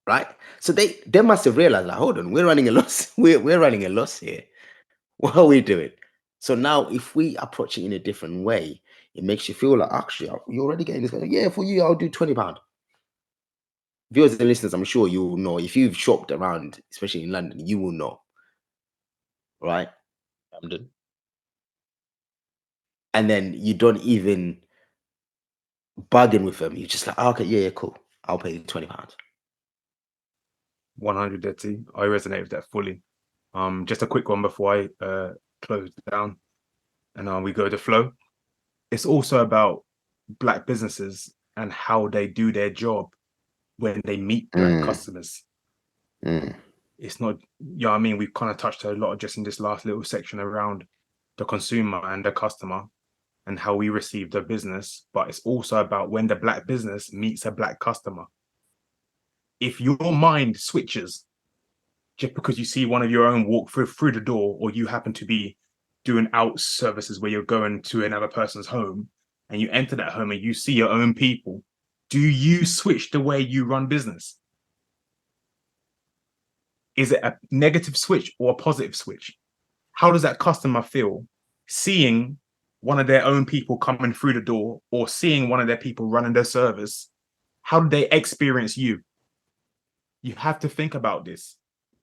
Right? So they must have realized, like, hold on, we're running a loss. We're running a loss here. What are we doing? So now if we approach it in a different way, it makes you feel like, actually, you're already getting this. Yeah, for you, I'll do £20. Viewers and listeners, I'm sure you will know. If you've shopped around, especially in London, you will know. Right? Camden. And then you don't even bargain with them. You're just like, oh, okay, yeah, cool. I'll pay you £20. 100 Dirty. I resonate with that fully. Just a quick one before I close down and we go to flow. It's also about Black businesses and how they do their job when they meet Black customers. It's not, you know what I mean? We've kind of touched a lot just in this last little section around the consumer and the customer and how we receive the business, but it's also about when the Black business meets a Black customer. If your mind switches just because you see one of your own walk through the door, or you happen to be doing out services where you're going to another person's home and you enter that home and you see your own people, do you switch the way you run business? Is it a negative switch or a positive switch? How does that customer feel seeing one of their own people coming through the door or seeing one of their people running their service, how do they experience you? You have to think about this,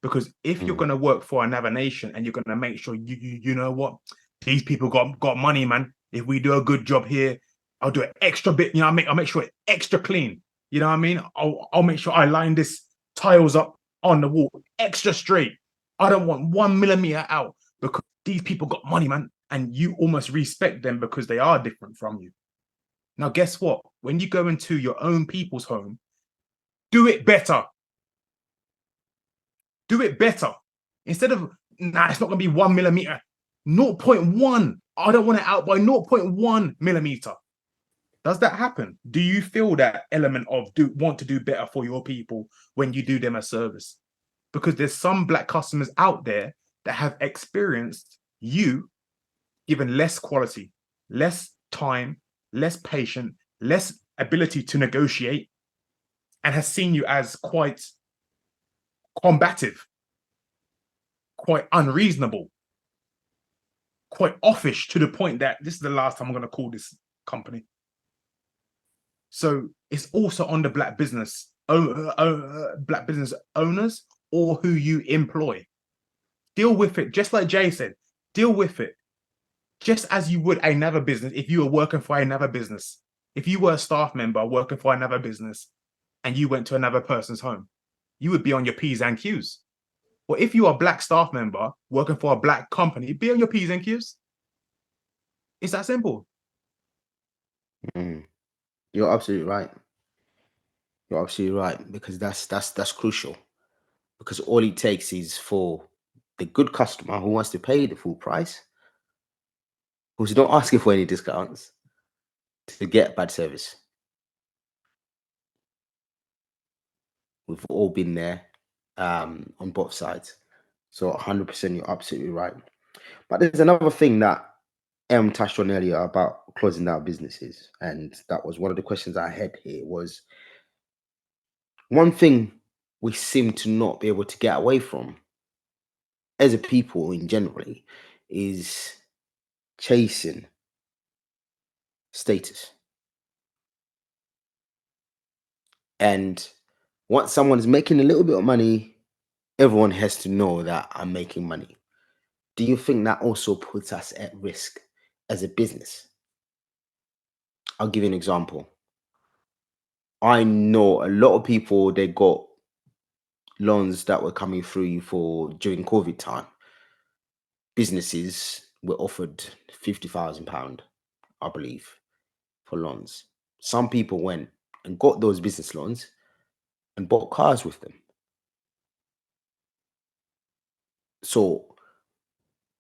because if you're going to work for another nation and you're going to make sure you know what, these people got money, man. If we do a good job here, I'll do an extra bit. You know, I'll make sure it's extra clean. You know what I mean? I'll make sure I line this tiles up on the wall extra straight. I don't want 1 millimeter out, because these people got money, man. And you almost respect them because they are different from you. Now, guess what? When you go into your own people's home, do it better. Do it better. Instead of, nah, it's not going to be 1 millimeter. 0.1. I don't want it out by 0.1 millimeter. Does that happen? Do you feel that element of want to do better for your people when you do them a service? Because there's some black customers out there that have experienced you given less quality, less time, less patience, less ability to negotiate, and has seen you as quite combative, quite unreasonable, quite offish, to the point that this is the last time I'm going to call this company. So it's also on the black business owners or who you employ. Deal with it, just like Jay said. Deal with it, just as you would another business. If you were working for another business, if you were a staff member working for another business, and you went to another person's home, you would be on your P's and Q's. Well, if you are a black staff member working for a black company, be on your P's and Q's. It's that simple. You're absolutely right. You're absolutely right, because that's crucial. Because all it takes is for the good customer who wants to pay the full price, who's not asking for any discounts, to get bad service. We've all been there, on both sides. So 100%, you're absolutely right. But there's another thing that M touched on earlier about closing down businesses, and that was one of the questions I had here. Was one thing we seem to not be able to get away from as a people in generally is chasing status. And once someone's making a little bit of money, everyone has to know that I'm making money. Do you think that also puts us at risk as a business? I'll give you an example. I know a lot of people, they got loans that were coming through for during COVID time. Businesses were offered £50,000, I believe, for loans. Some people went and got those business loans and bought cars with them. So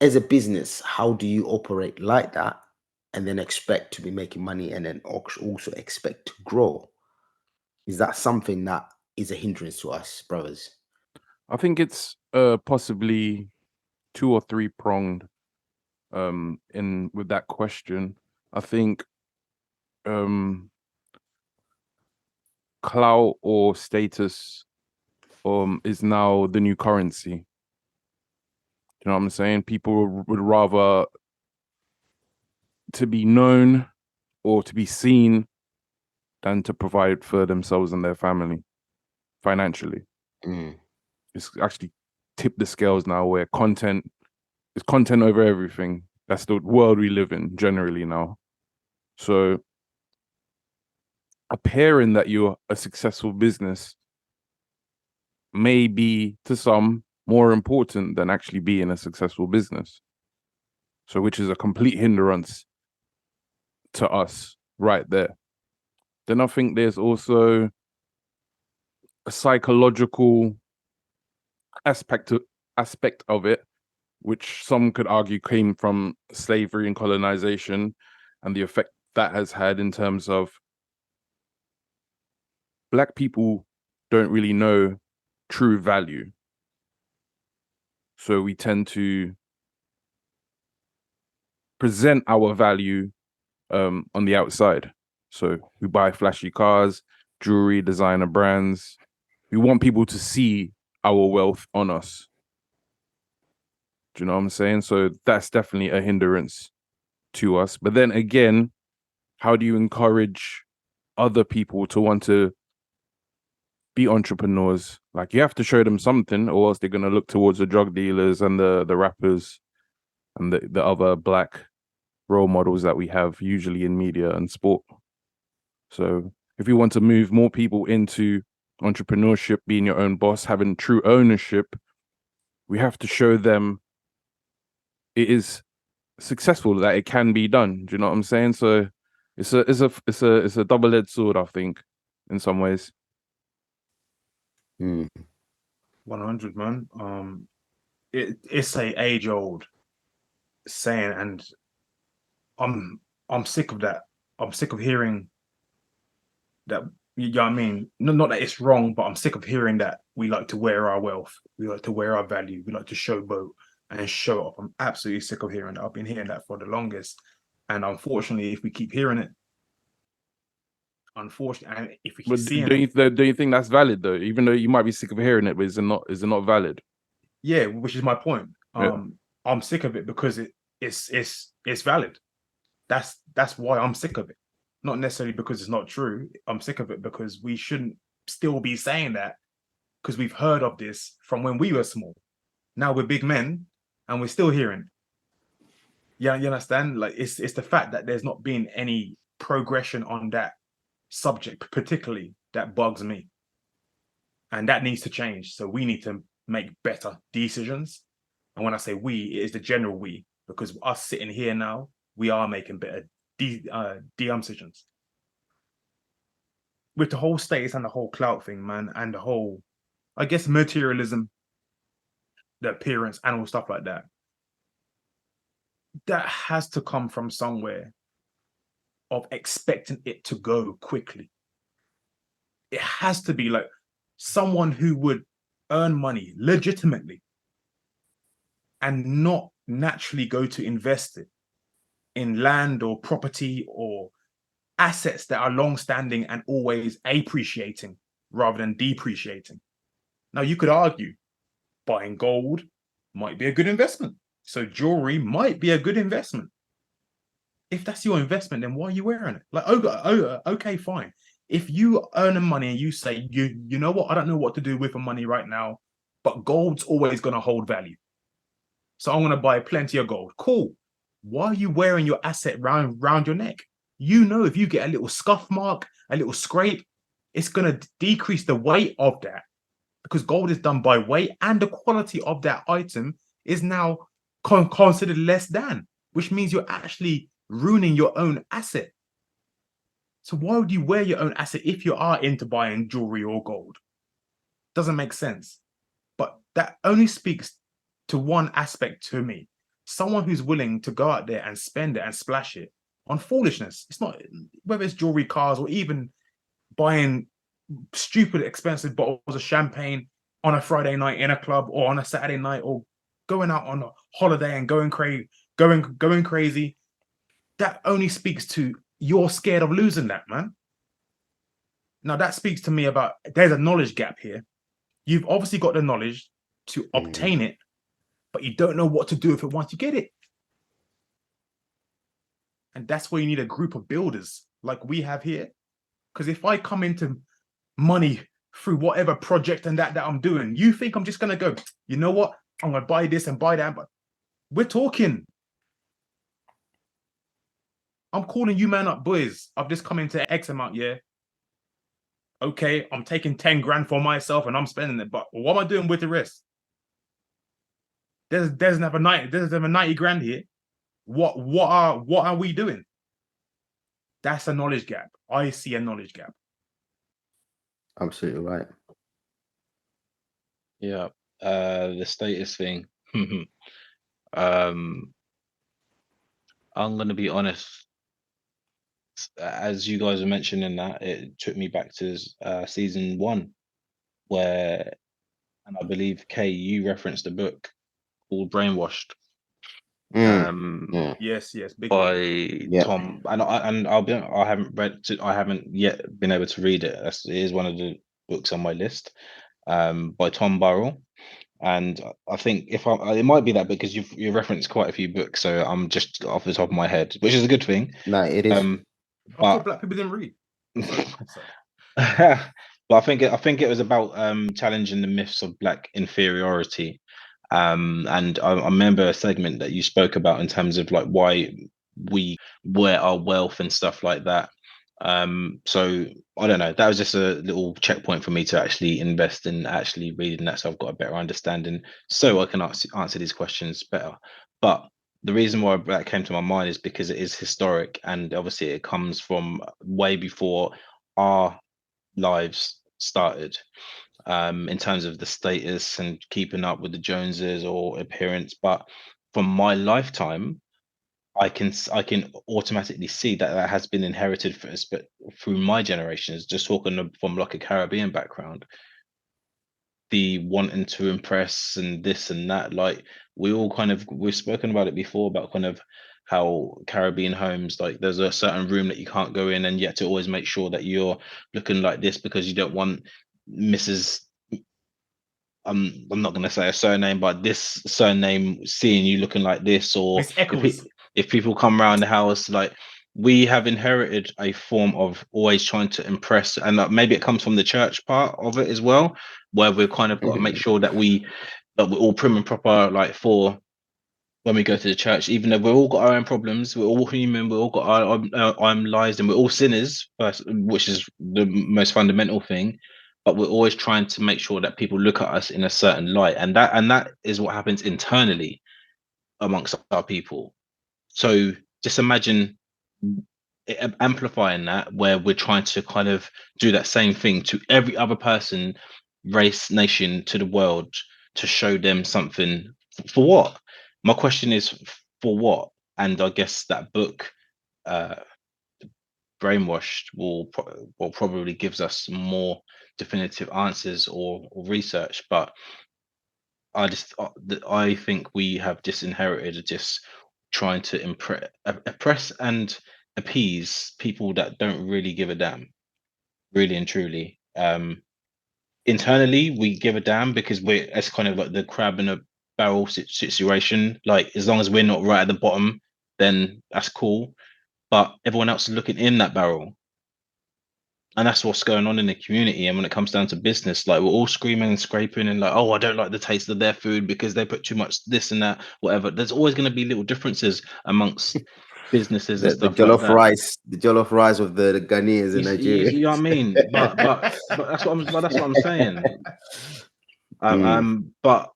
as a business, how do you operate like that and then expect to be making money and then also expect to grow? Is that something that is a hindrance to us, brothers? I think it's possibly 2 or 3 pronged in with that question. I think clout or status is now the new currency. You know what I'm saying? People would rather to be known or to be seen than to provide for themselves and their family financially. It's actually tipped the scales now, where content is content over everything. That's the world we live in generally now. So appearing that you're a successful business may be, to some, more important than actually being a successful business. So which is a complete hindrance to us right there. Then I think there's also a psychological aspect of it, which some could argue came from slavery and colonization, and the effect that has had in terms of Black people don't really know true value. So we tend to present our value on the outside. So we buy flashy cars, jewelry, designer brands. We want people to see our wealth on us. Do you know what I'm saying? So that's definitely a hindrance to us. But then again, how do you encourage other people to want to be entrepreneurs? Like, you have to show them something, or else they're going to look towards the drug dealers and the rappers and the other black role models that we have usually in media and sport. So if you want to move more people into entrepreneurship, being your own boss, having true ownership, we have to show them it is successful, that it can be done. Do you know what I'm saying? So it's a double-edged sword, I think, in some ways. 100, man. It's a age-old saying, and I'm sick of that. I'm sick of hearing that. You know what I mean? Not that it's wrong, but I'm sick of hearing that we like to wear our wealth, we like to wear our value, we like to showboat and show off. I'm absolutely sick of hearing that. I've been hearing that for the longest, and unfortunately, if we keep hearing it, and if we keep seeing Do you think that's valid though? Even though you might be sick of hearing it, but is it not valid? Yeah, which is my point. Yeah. I'm sick of it because it's valid. That's why I'm sick of it. Not necessarily because it's not true. I'm sick of it because we shouldn't still be saying that, because we've heard of this from when we were small. Now we're big men and we're still hearing. Yeah, you understand? Like, it's the fact that there's not been any progression on that subject, particularly, that bugs me. And that needs to change. So we need to make better decisions. And when I say we, it is the general we, because us sitting here now, we are making better decisions. With the whole status and the whole clout thing, man, and the whole, I guess, materialism, the appearance and all stuff like that, that has to come from somewhere of expecting it to go quickly. It has to be like someone who would earn money legitimately and not naturally go to invest it in land or property or assets that are long-standing and always appreciating rather than depreciating. Now, you could argue buying gold might be a good investment. So jewelry might be a good investment. If that's your investment, then why are you wearing it? Like, okay, fine. If you earn the money and you say, you know what, I don't know what to do with the money right now, but gold's always going to hold value, so I'm going to buy plenty of gold. Cool. Why are you wearing your asset round your neck? You know, if you get a little scuff mark, a little scrape, it's going to decrease the weight of that, because gold is done by weight, and the quality of that item is now considered less than, which means you're actually ruining your own asset. So why would you wear your own asset if you are into buying jewelry or gold? Doesn't make sense. But that only speaks to one aspect to me. Someone who's willing to go out there and spend it and splash it on foolishness. It's not, whether it's jewelry, cars, or even buying stupid expensive bottles of champagne on a Friday night in a club, or on a Saturday night, or going out on a holiday and going crazy. That only speaks to you're scared of losing that, man. Now that speaks to me about there's a knowledge gap here. You've obviously got the knowledge to obtain it, but you don't know what to do with it once you get it. And that's where you need a group of builders like we have here. Because if I come into money through whatever project and that I'm doing, you think I'm just going to go, you know what, I'm going to buy this and buy that. But we're talking. I'm calling you, man, up, boys. I've just come into X amount, yeah. Okay, I'm taking 10 grand for myself and I'm spending it, but what am I doing with the rest? There's another 90 grand here. What are we doing? That's a knowledge gap. I see a knowledge gap. Absolutely right. Yeah. The status thing. I'm gonna be honest. As you guys were mentioning that, it took me back to season 1, where, and I believe Kay, you referenced a book called Brainwashed. Yes, by Tom, and I haven't yet been able to read it. It is one of the books on my list, by Tom Burrell. And I think it might be that because you referenced quite a few books, so I'm just off the top of my head, which is a good thing. No, it is. I thought black people didn't read. Sorry. But I think it was about challenging the myths of black inferiority. And I remember a segment that you spoke about in terms of like why we wear our wealth and stuff like that. So I don't know. That was just a little checkpoint for me to actually invest in actually reading that, so I've got a better understanding, so I can answer these questions better. But the reason why that came to my mind is because it is historic, and obviously it comes from way before our lives started, in terms of the status and keeping up with the Joneses or appearance. But from my lifetime, I can automatically see that that has been inherited for us, but through my generations, just talking from like a Caribbean background, the wanting to impress and this and that, like we've spoken about it before about kind of how Caribbean homes, like there's a certain room that you can't go in, and you have to always make sure that you're looking like this because you don't want Mrs. I'm not going to say a surname, but this surname seeing you looking like this, or Miss Eccles. if people come around the house, like we have inherited a form of always trying to impress, and maybe it comes from the church part of it as well, where we've kind of got to make sure that we're all prim and proper, like for when we go to the church, even though we've all got our own problems, we're all human, we've all got our lives, and we're all sinners first, which is the most fundamental thing. But we're always trying to make sure that people look at us in a certain light, and that is what happens internally amongst our people. So just imagine amplifying that, where we're trying to kind of do that same thing to every other person, race, nation, to the world, to show them something. For what? My question is, for what? And I guess that book, uh Brainwashed, will probably gives us more definitive answers or research. But I think we have disinherited just trying to oppress and appease people that don't really give a damn, really and truly. Internally, we give a damn because it's kind of like the crab in a barrel situation. Like as long as we're not right at the bottom, then that's cool. But everyone else is looking in that barrel, and that's what's going on in the community. And when it comes down to business, like we're all screaming and scraping and like, oh, I don't like the taste of their food because they put too much this and that, whatever. There's always going to be little differences amongst businesses and The stuff like that. the jollof rice of the Ghanaians in Nigeria. You know what I mean? But that's what I'm saying. But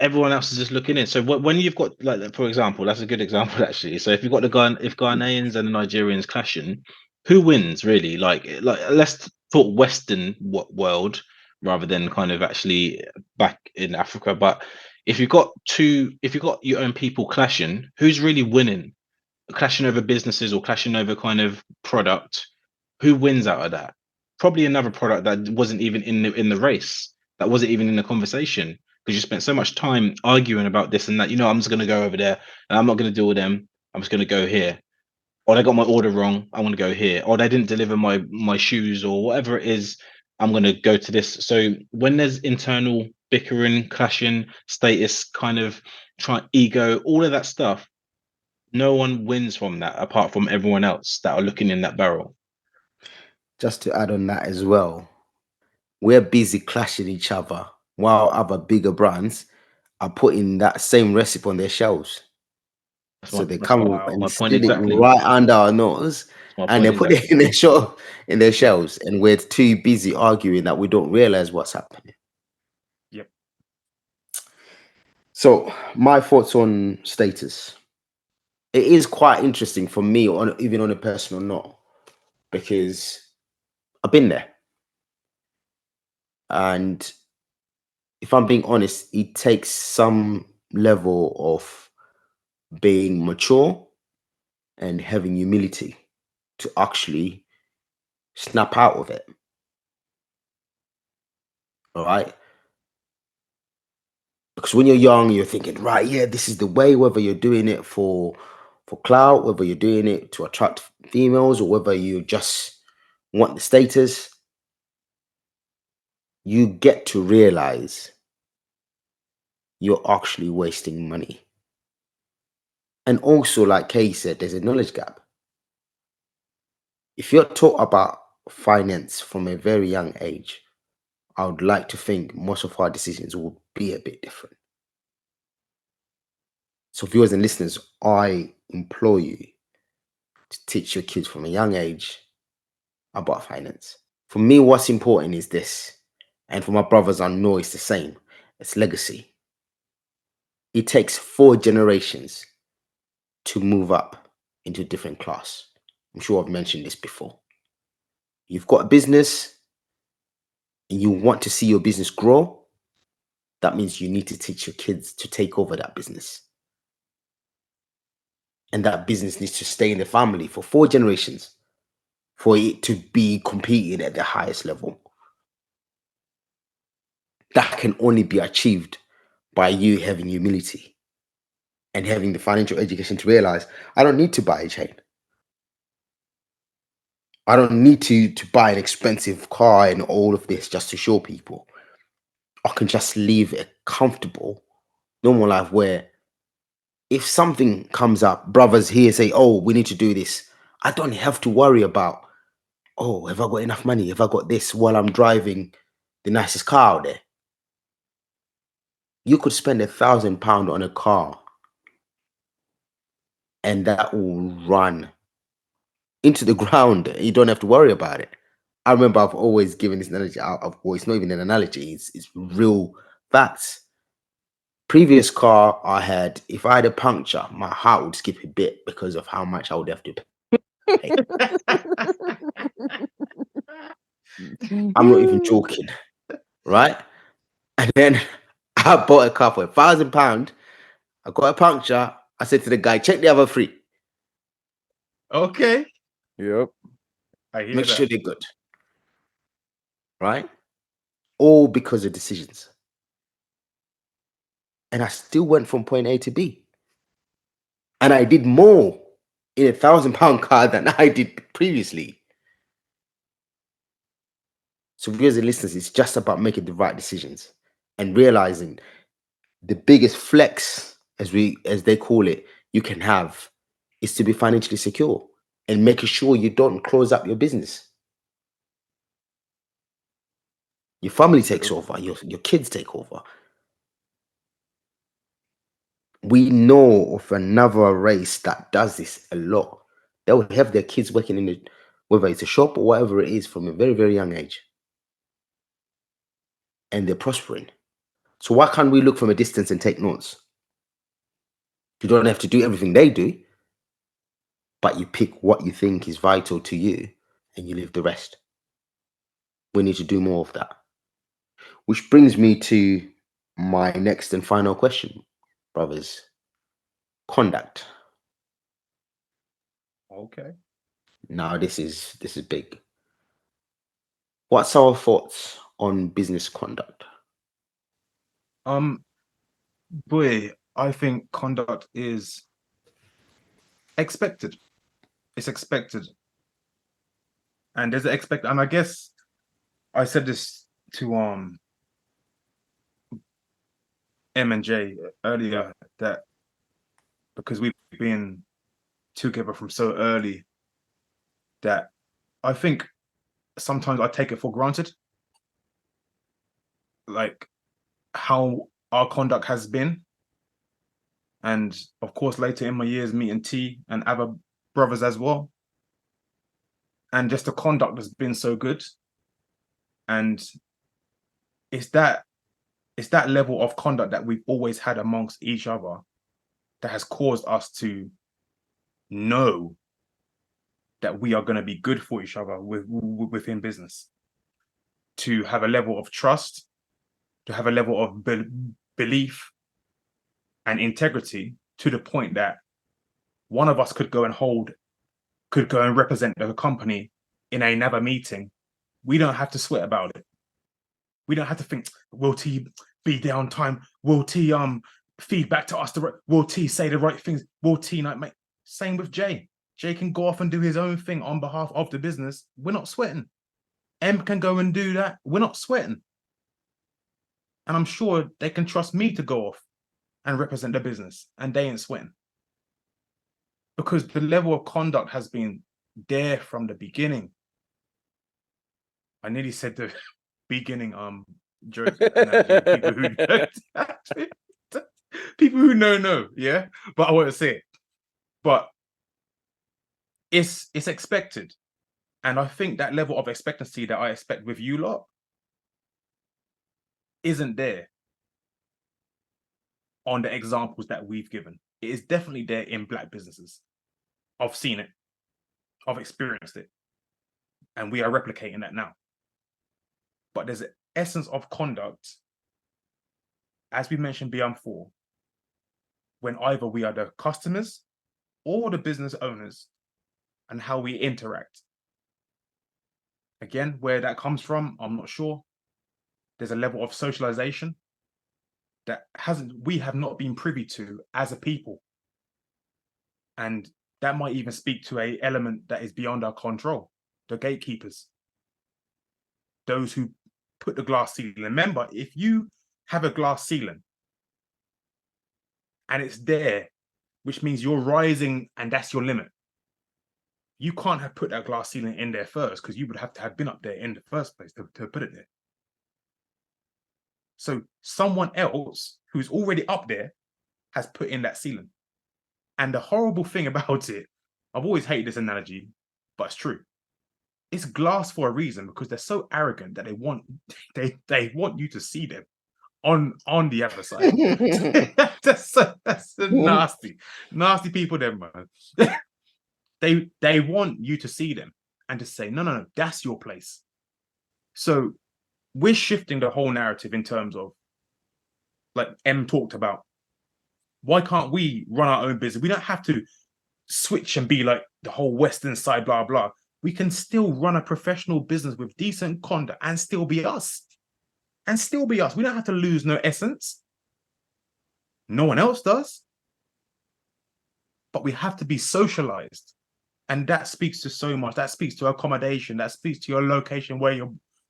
everyone else is just looking in. So when you've got, like, for example, that's a good example actually. So if you've got if Ghanaians and the Nigerians clashing, who wins really? Like let's talk Western world rather than kind of actually back in Africa. But if you've got your own people clashing, who's really winning? Clashing over businesses or clashing over kind of product, who wins out of that? Probably another product that wasn't even in the race, that wasn't even in the conversation, because you spent so much time arguing about this and that. I'm just going to go over there and I'm not going to deal with them. I'm just going to go here. Or they got my order wrong, I want to go here. Or they didn't deliver my shoes or whatever it is, I'm going to go to this. So when there's internal bickering, clashing, status, kind of ego, all of that stuff, no one wins from that apart from everyone else that are looking in that barrel. Just to add on that as well, we're busy clashing each other while other bigger brands are putting that same recipe on their shelves. So they come and my point steal it exactly. right under our nose, and they put it in their shelves, and we're too busy arguing that we don't realize what's happening. Yep. So my thoughts on status. It is quite interesting for me, even on a personal note, because I've been there. And if I'm being honest, it takes some level of being mature and having humility to actually snap out of it. All right. Because when you're young, you're thinking, right, yeah, this is the way, whether you're doing it for clout, whether you're doing it to attract females, or whether you just want the status, you get to realize you're actually wasting money. And also, like Kay said, there's a knowledge gap. If you're taught about finance from a very young age, I would like to think most of our decisions will be a bit different. So viewers and listeners, I implore you to teach your kids from a young age about finance. For me, what's important is this, and for my brothers, I know it's the same. It's legacy. It takes 4 generations to move up into a different class. I'm sure I've mentioned this before. You've got a business and you want to see your business grow. That means you need to teach your kids to take over that business. And that business needs to stay in the family for 4 generations for it to be competing at the highest level. That can only be achieved by you having humility and having the financial education to realize, I don't need to buy a chain. I don't need to buy an expensive car and all of this just to show people. I can just live a comfortable, normal life where if something comes up, brothers here say, oh, we need to do this. I don't have to worry about, oh, have I got enough money? Have I got this while I'm driving the nicest car out there? You could spend £1,000 on a car and that will run into the ground. You don't have to worry about it. I remember I've always given this analogy out of, well, it's not even an analogy, it's real facts. Previous car I had, if I had a puncture, my heart would skip a bit because of how much I would have to pay. I'm not even joking, right? And then I bought a car for £1,000. I got a puncture. I said to the guy, check the other 3. Okay. Yep. I hear Make that. sure they're good. Right? All because of decisions. And I still went from point A to B. And I did more in a £1,000 car than I did previously. So viewers and listeners, it's just about making the right decisions and realizing the biggest flex, as they call it, you can have is to be financially secure and making sure you don't close up your business. Your family takes over, your kids take over. We know of another race that does this a lot. They will have their kids working in whether it's a shop or whatever it is, from a very, very young age. And they're prospering. So why can't we look from a distance and take notes? You don't have to do everything they do, but you pick what you think is vital to you and you leave the rest. We need to do more of that. Which brings me to my next and final question, brothers. Conduct. Okay. Now this is big. What's our thoughts on business conduct? Boy, I think conduct is expected. It's expected. And there's an and I guess I said this to M and J earlier, that because we've been together from so early, that I think sometimes I take it for granted, like how our conduct has been. And of course, later in my years, meeting T and other brothers as well. And just the conduct has been so good. And it's that level of conduct that we've always had amongst each other that has caused us to know that we are going to be good for each other within business, to have a level of trust, to have a level of belief and integrity, to the point that one of us could go and represent the company in another meeting. We don't have to sweat about it. We don't have to think, will T be there on time? Will T feed back to us? Will T say the right things? Will T not make? Same with Jay. Jay can go off and do his own thing on behalf of the business. We're not sweating. M can go and do that. We're not sweating. And I'm sure they can trust me to go off and represent the business, and they ain't sweating. Because the level of conduct has been there from the beginning. I nearly said the beginning joke analogy. People who know, yeah. But I won't say it. But it's expected. And I think that level of expectancy that I expect with you lot isn't there on the examples that we've given. It is definitely there in Black businesses. I've seen it. I've experienced it. And we are replicating that now. But there's an essence of conduct, as we mentioned beyond 4, when either we are the customers or the business owners, and how we interact. Again, where that comes from, I'm not sure. There's a level of socialization that we have not been privy to as a people. And that might even speak to an element that is beyond our control, the gatekeepers, those who put the glass ceiling. Remember, if you have a glass ceiling and it's there, which means you're rising and that's your limit. You can't have put that glass ceiling in there first, because you would have to have been up there in the first place to put it there. So someone else who's already up there has put in that ceiling. And the horrible thing about it, I've always hated this analogy, but it's true. It's glass for a reason, because they're so arrogant that they want you to see them on the other side. that's nasty people, them, man. They want you to see them and to say, no, that's your place. So we're shifting the whole narrative in terms of, like M talked about, why can't we run our own business? We don't have to switch and be like the whole Western side, blah, blah. We can still run a professional business with decent conduct and still be us. And still be us. We don't have to lose no essence. No one else does. But we have to be socialized. And that speaks to so much. That speaks to accommodation. That speaks to your location where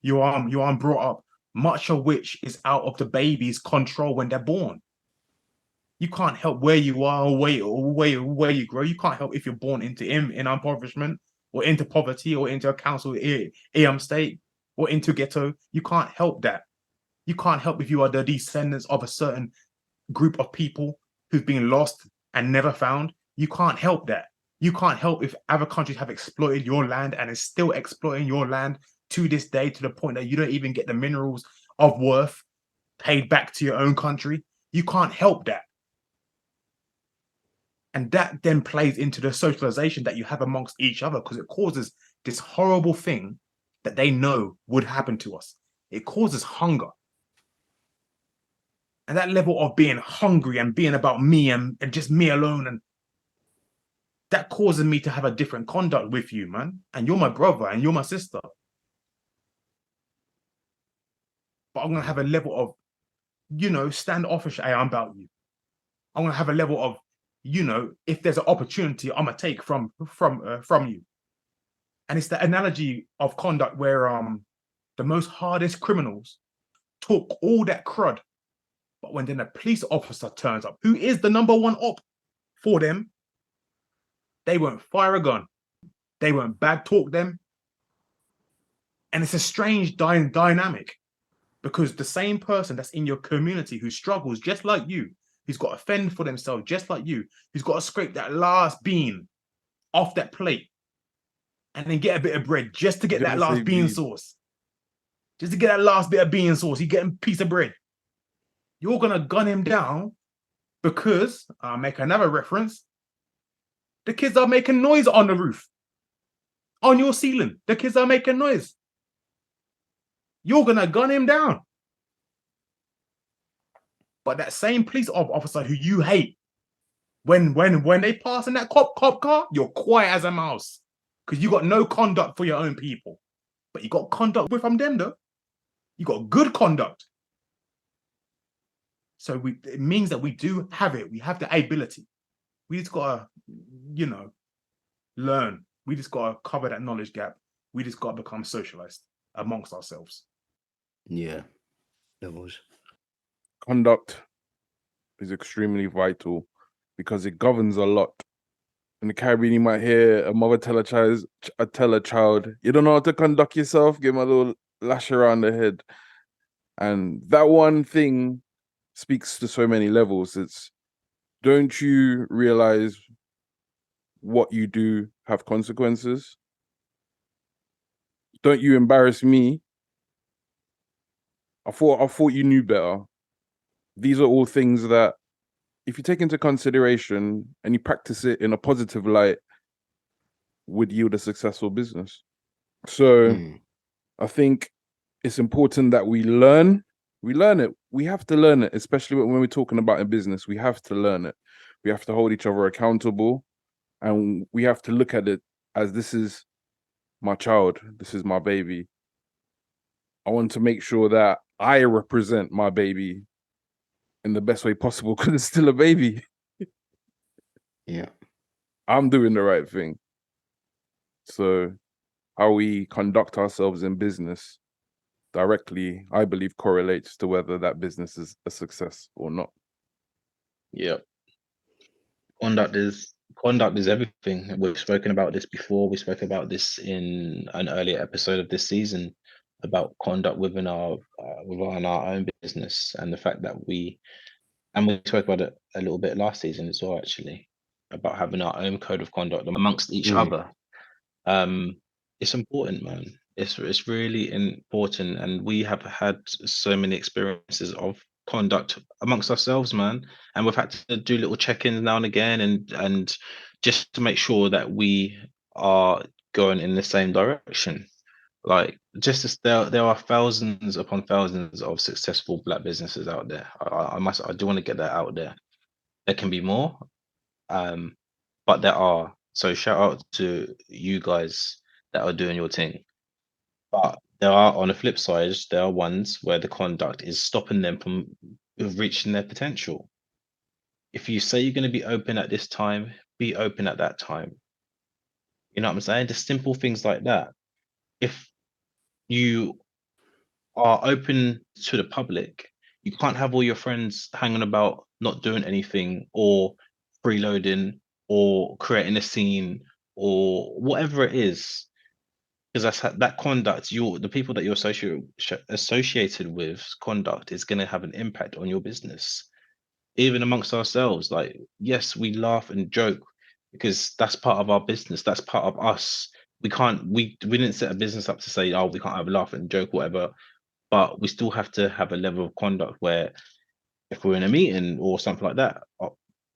you are brought up, much of which is out of the baby's control when they're born. You can't help where you are or where you grow. You can't help if you're born into in impoverishment or into poverty or into a council state or into ghetto. You can't help that. You can't help if you are the descendants of a certain group of people who've been lost and never found. You can't help that. You can't help if other countries have exploited your land and is still exploiting your land to this day, to the point that you don't even get the minerals of worth paid back to your own country. You can't help that. And that then plays into the socialization that you have amongst each other, because it causes this horrible thing that they know would happen to us. It causes hunger. And that level of being hungry and being about me and just me alone, and that causes me to have a different conduct with you, man. And you're my brother and you're my sister. But I'm going to have a level of, standoffish, I'm about you. I'm going to have a level of, if there's an opportunity, I'm going to take from you. And it's the analogy of conduct where the most hardest criminals talk all that crud. But when then a police officer turns up, who is the number one op for them, they won't fire a gun. They won't bad talk them. And it's a strange dynamic, because the same person that's in your community who struggles just like you, who's got to fend for themselves just like you, who's got to scrape that last bean off that plate and then get a bit of bread just to get that last bean sauce. Just to get that last bit of bean sauce, you get a piece of bread. You're going to gun him down because, I'll make another reference, the kids are making noise on the roof. On your ceiling, the kids are making noise. You're going to gun him down. But that same police officer who you hate, when they pass in that cop car, you're quiet as a mouse, because you got no conduct for your own people. But you got conduct from them, though. You got good conduct. So it means that we do have it. We have the ability. We just got to, learn. We just got to cover that knowledge gap. We just got to become socialized amongst ourselves. Yeah. Levels. Conduct is extremely vital because it governs a lot. In the Caribbean, you might hear a mother tell a child, you don't know how to conduct yourself, give him a little lash around the head. And that one thing speaks to so many levels. It's, don't you realize what you do have consequences? Don't you embarrass me? I thought you knew better. These are all things that, if you take into consideration and you practice it in a positive light, would yield a successful business. So I think it's important that we learn it. We have to learn it, especially when we're talking about a business. We have to learn it. We have to hold each other accountable, and we have to look at it as, this is my child, this is my baby. I want to make sure that I represent my baby in the best way possible because it's still a baby. Yeah. I'm doing the right thing. So how we conduct ourselves in business directly, I believe, correlates to whether that business is a success or not. Yeah. Conduct is everything. We've spoken about this before. We spoke about this in an earlier episode of this season about conduct within our own business, and the fact that we spoke about it a little bit last season as well, actually, about having our own code of conduct amongst each other. It's important, man. It's really important, and we have had so many experiences of conduct amongst ourselves, man, and we've had to do little check-ins now and again, and just to make sure that we are going in the same direction. Like, just as there are thousands upon thousands of successful black businesses out there. I do want to get that out there. There can be more, but there are. So shout out to you guys that are doing your thing. But there are, on the flip side, there are ones where the conduct is stopping them from reaching their potential. If you say you're going to be open at this time, be open at that time. You know what I'm saying? Just simple things like that. If you are open to the public, you can't have all your friends hanging about not doing anything, or freeloading, or creating a scene, or whatever it is, because that conduct, the people that you're associated with conduct is going to have an impact on your business. Even amongst ourselves, like, yes, we laugh and joke because that's part of our business, that's part of us. We didn't set a business up to say, oh, we can't have a laugh and joke, whatever, but we still have to have a level of conduct where, if we're in a meeting or something like that,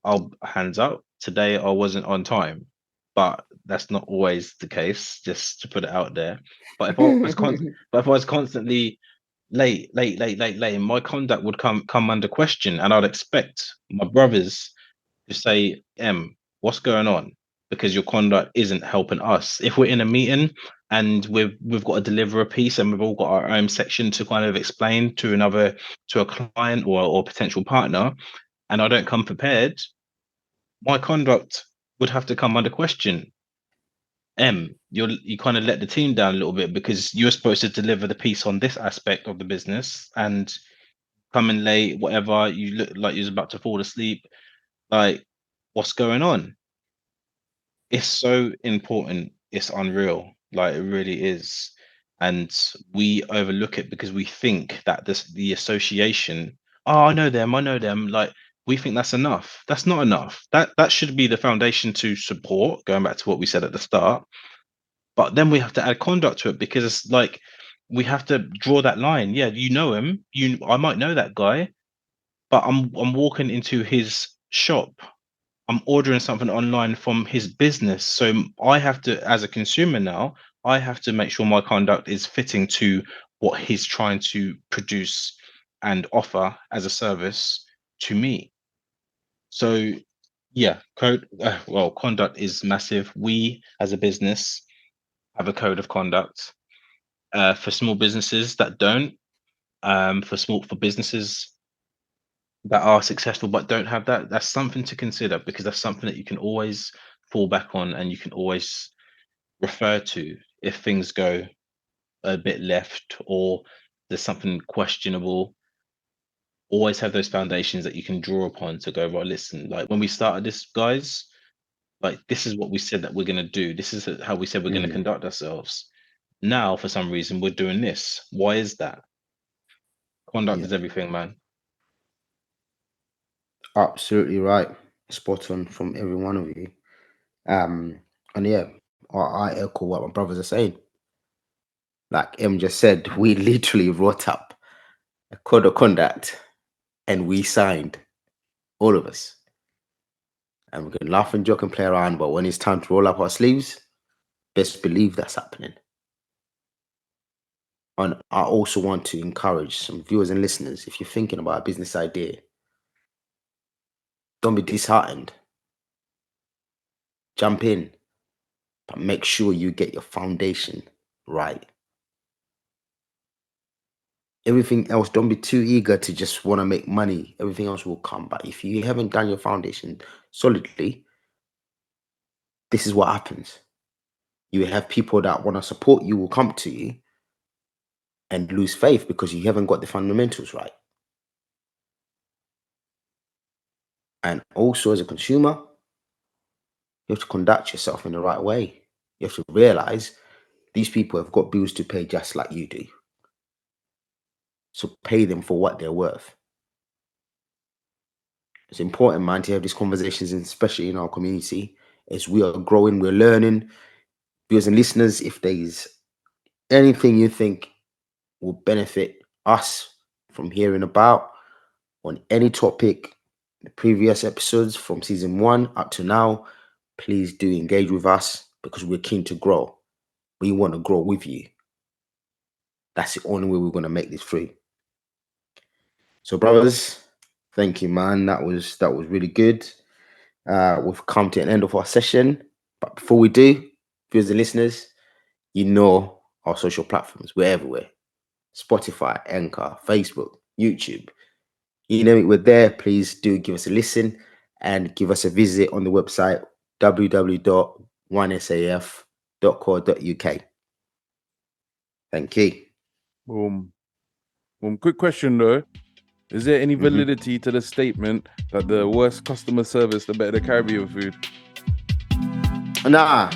I'll hands up. Today I wasn't on time, but that's not always the case. Just to put it out there. But if I was constantly late, my conduct would come under question, and I'd expect my brothers to say, what's going on? Because your conduct isn't helping us. If we're in a meeting and we've got to deliver a piece, and we've all got our own section to kind of explain to a client or potential partner, and I don't come prepared, my conduct would have to come under question. You kind of let the team down a little bit because you're supposed to deliver the piece on this aspect of the business, and coming late, whatever, you look like you're about to fall asleep. Like, what's going on? It's so important. It's unreal. Like, it really is. And we overlook it because we think that the association, oh, I know them, like, we think that's enough. That's not enough. That should be the foundation to support, going back to what we said at the start. But then we have to add conduct to it, because it's like, we have to draw that line. Yeah, you know him. I might know that guy, but I'm walking into his shop. I'm ordering something online from his business. So I have to, as a consumer now, I have to make sure my conduct is fitting to what he's trying to produce and offer as a service to me. So yeah, conduct is massive. We as a business have a code of conduct. For small businesses that don't, for businesses that are successful but don't have that, that's something to consider, because that's something that you can always fall back on, and you can always refer to if things go a bit left, or there's something questionable. always have those foundations that you can draw upon to go, right, listen, like when we started this, guys, like this is what we said that we're going to do. This is how we said we're going to conduct ourselves. Now, for some reason, we're doing this. Why is that? Conduct is everything, man. Absolutely right. Spot on from every one of you. And yeah, I echo what my brothers are saying. Like M just said, we literally wrote up a code of conduct and we signed, all of us. And we can laugh and joke and play around, but when it's time to roll up our sleeves, best believe that's happening. And I also want to encourage some viewers and listeners, if you're thinking about a business idea, don't be disheartened. Jump in, but make sure you get your foundation right. Everything else, don't be too eager to just want to make money. Everything else will come. But if you haven't done your foundation solidly, this is what happens. You have people that want to support you will come to you and lose faith because you haven't got the fundamentals right. And also as a consumer, you have to conduct yourself in the right way. You have to realize these people have got bills to pay just like you do. So pay them for what they're worth. It's important, man, to have these conversations, especially in our community, as we are growing, we're learning. Viewers and listeners, if there's anything you think will benefit us from hearing about on any topic, the previous episodes from season 1 up to now, please do engage with us because we're keen to grow. We want to grow with you. That's the only way we're going to make this through. So, brothers, thank you, man. That was really good. We've come to an end of our session. But before we do, viewers and listeners, you know our social platforms. We're everywhere. Spotify, Anchor, Facebook, YouTube. You know it, we're there. Please do give us a listen and give us a visit on the website www.onesaf.co.uk. Thank you. Boom. Quick question though. Is there any validity to the statement that the worse customer service, the better the Caribbean food? Nah.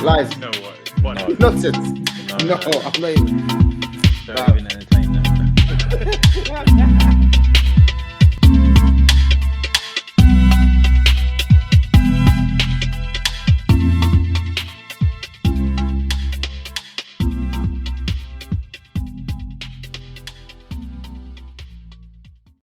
Lies. No, what? Nonsense. No, I'm not even. Don't even entertain that.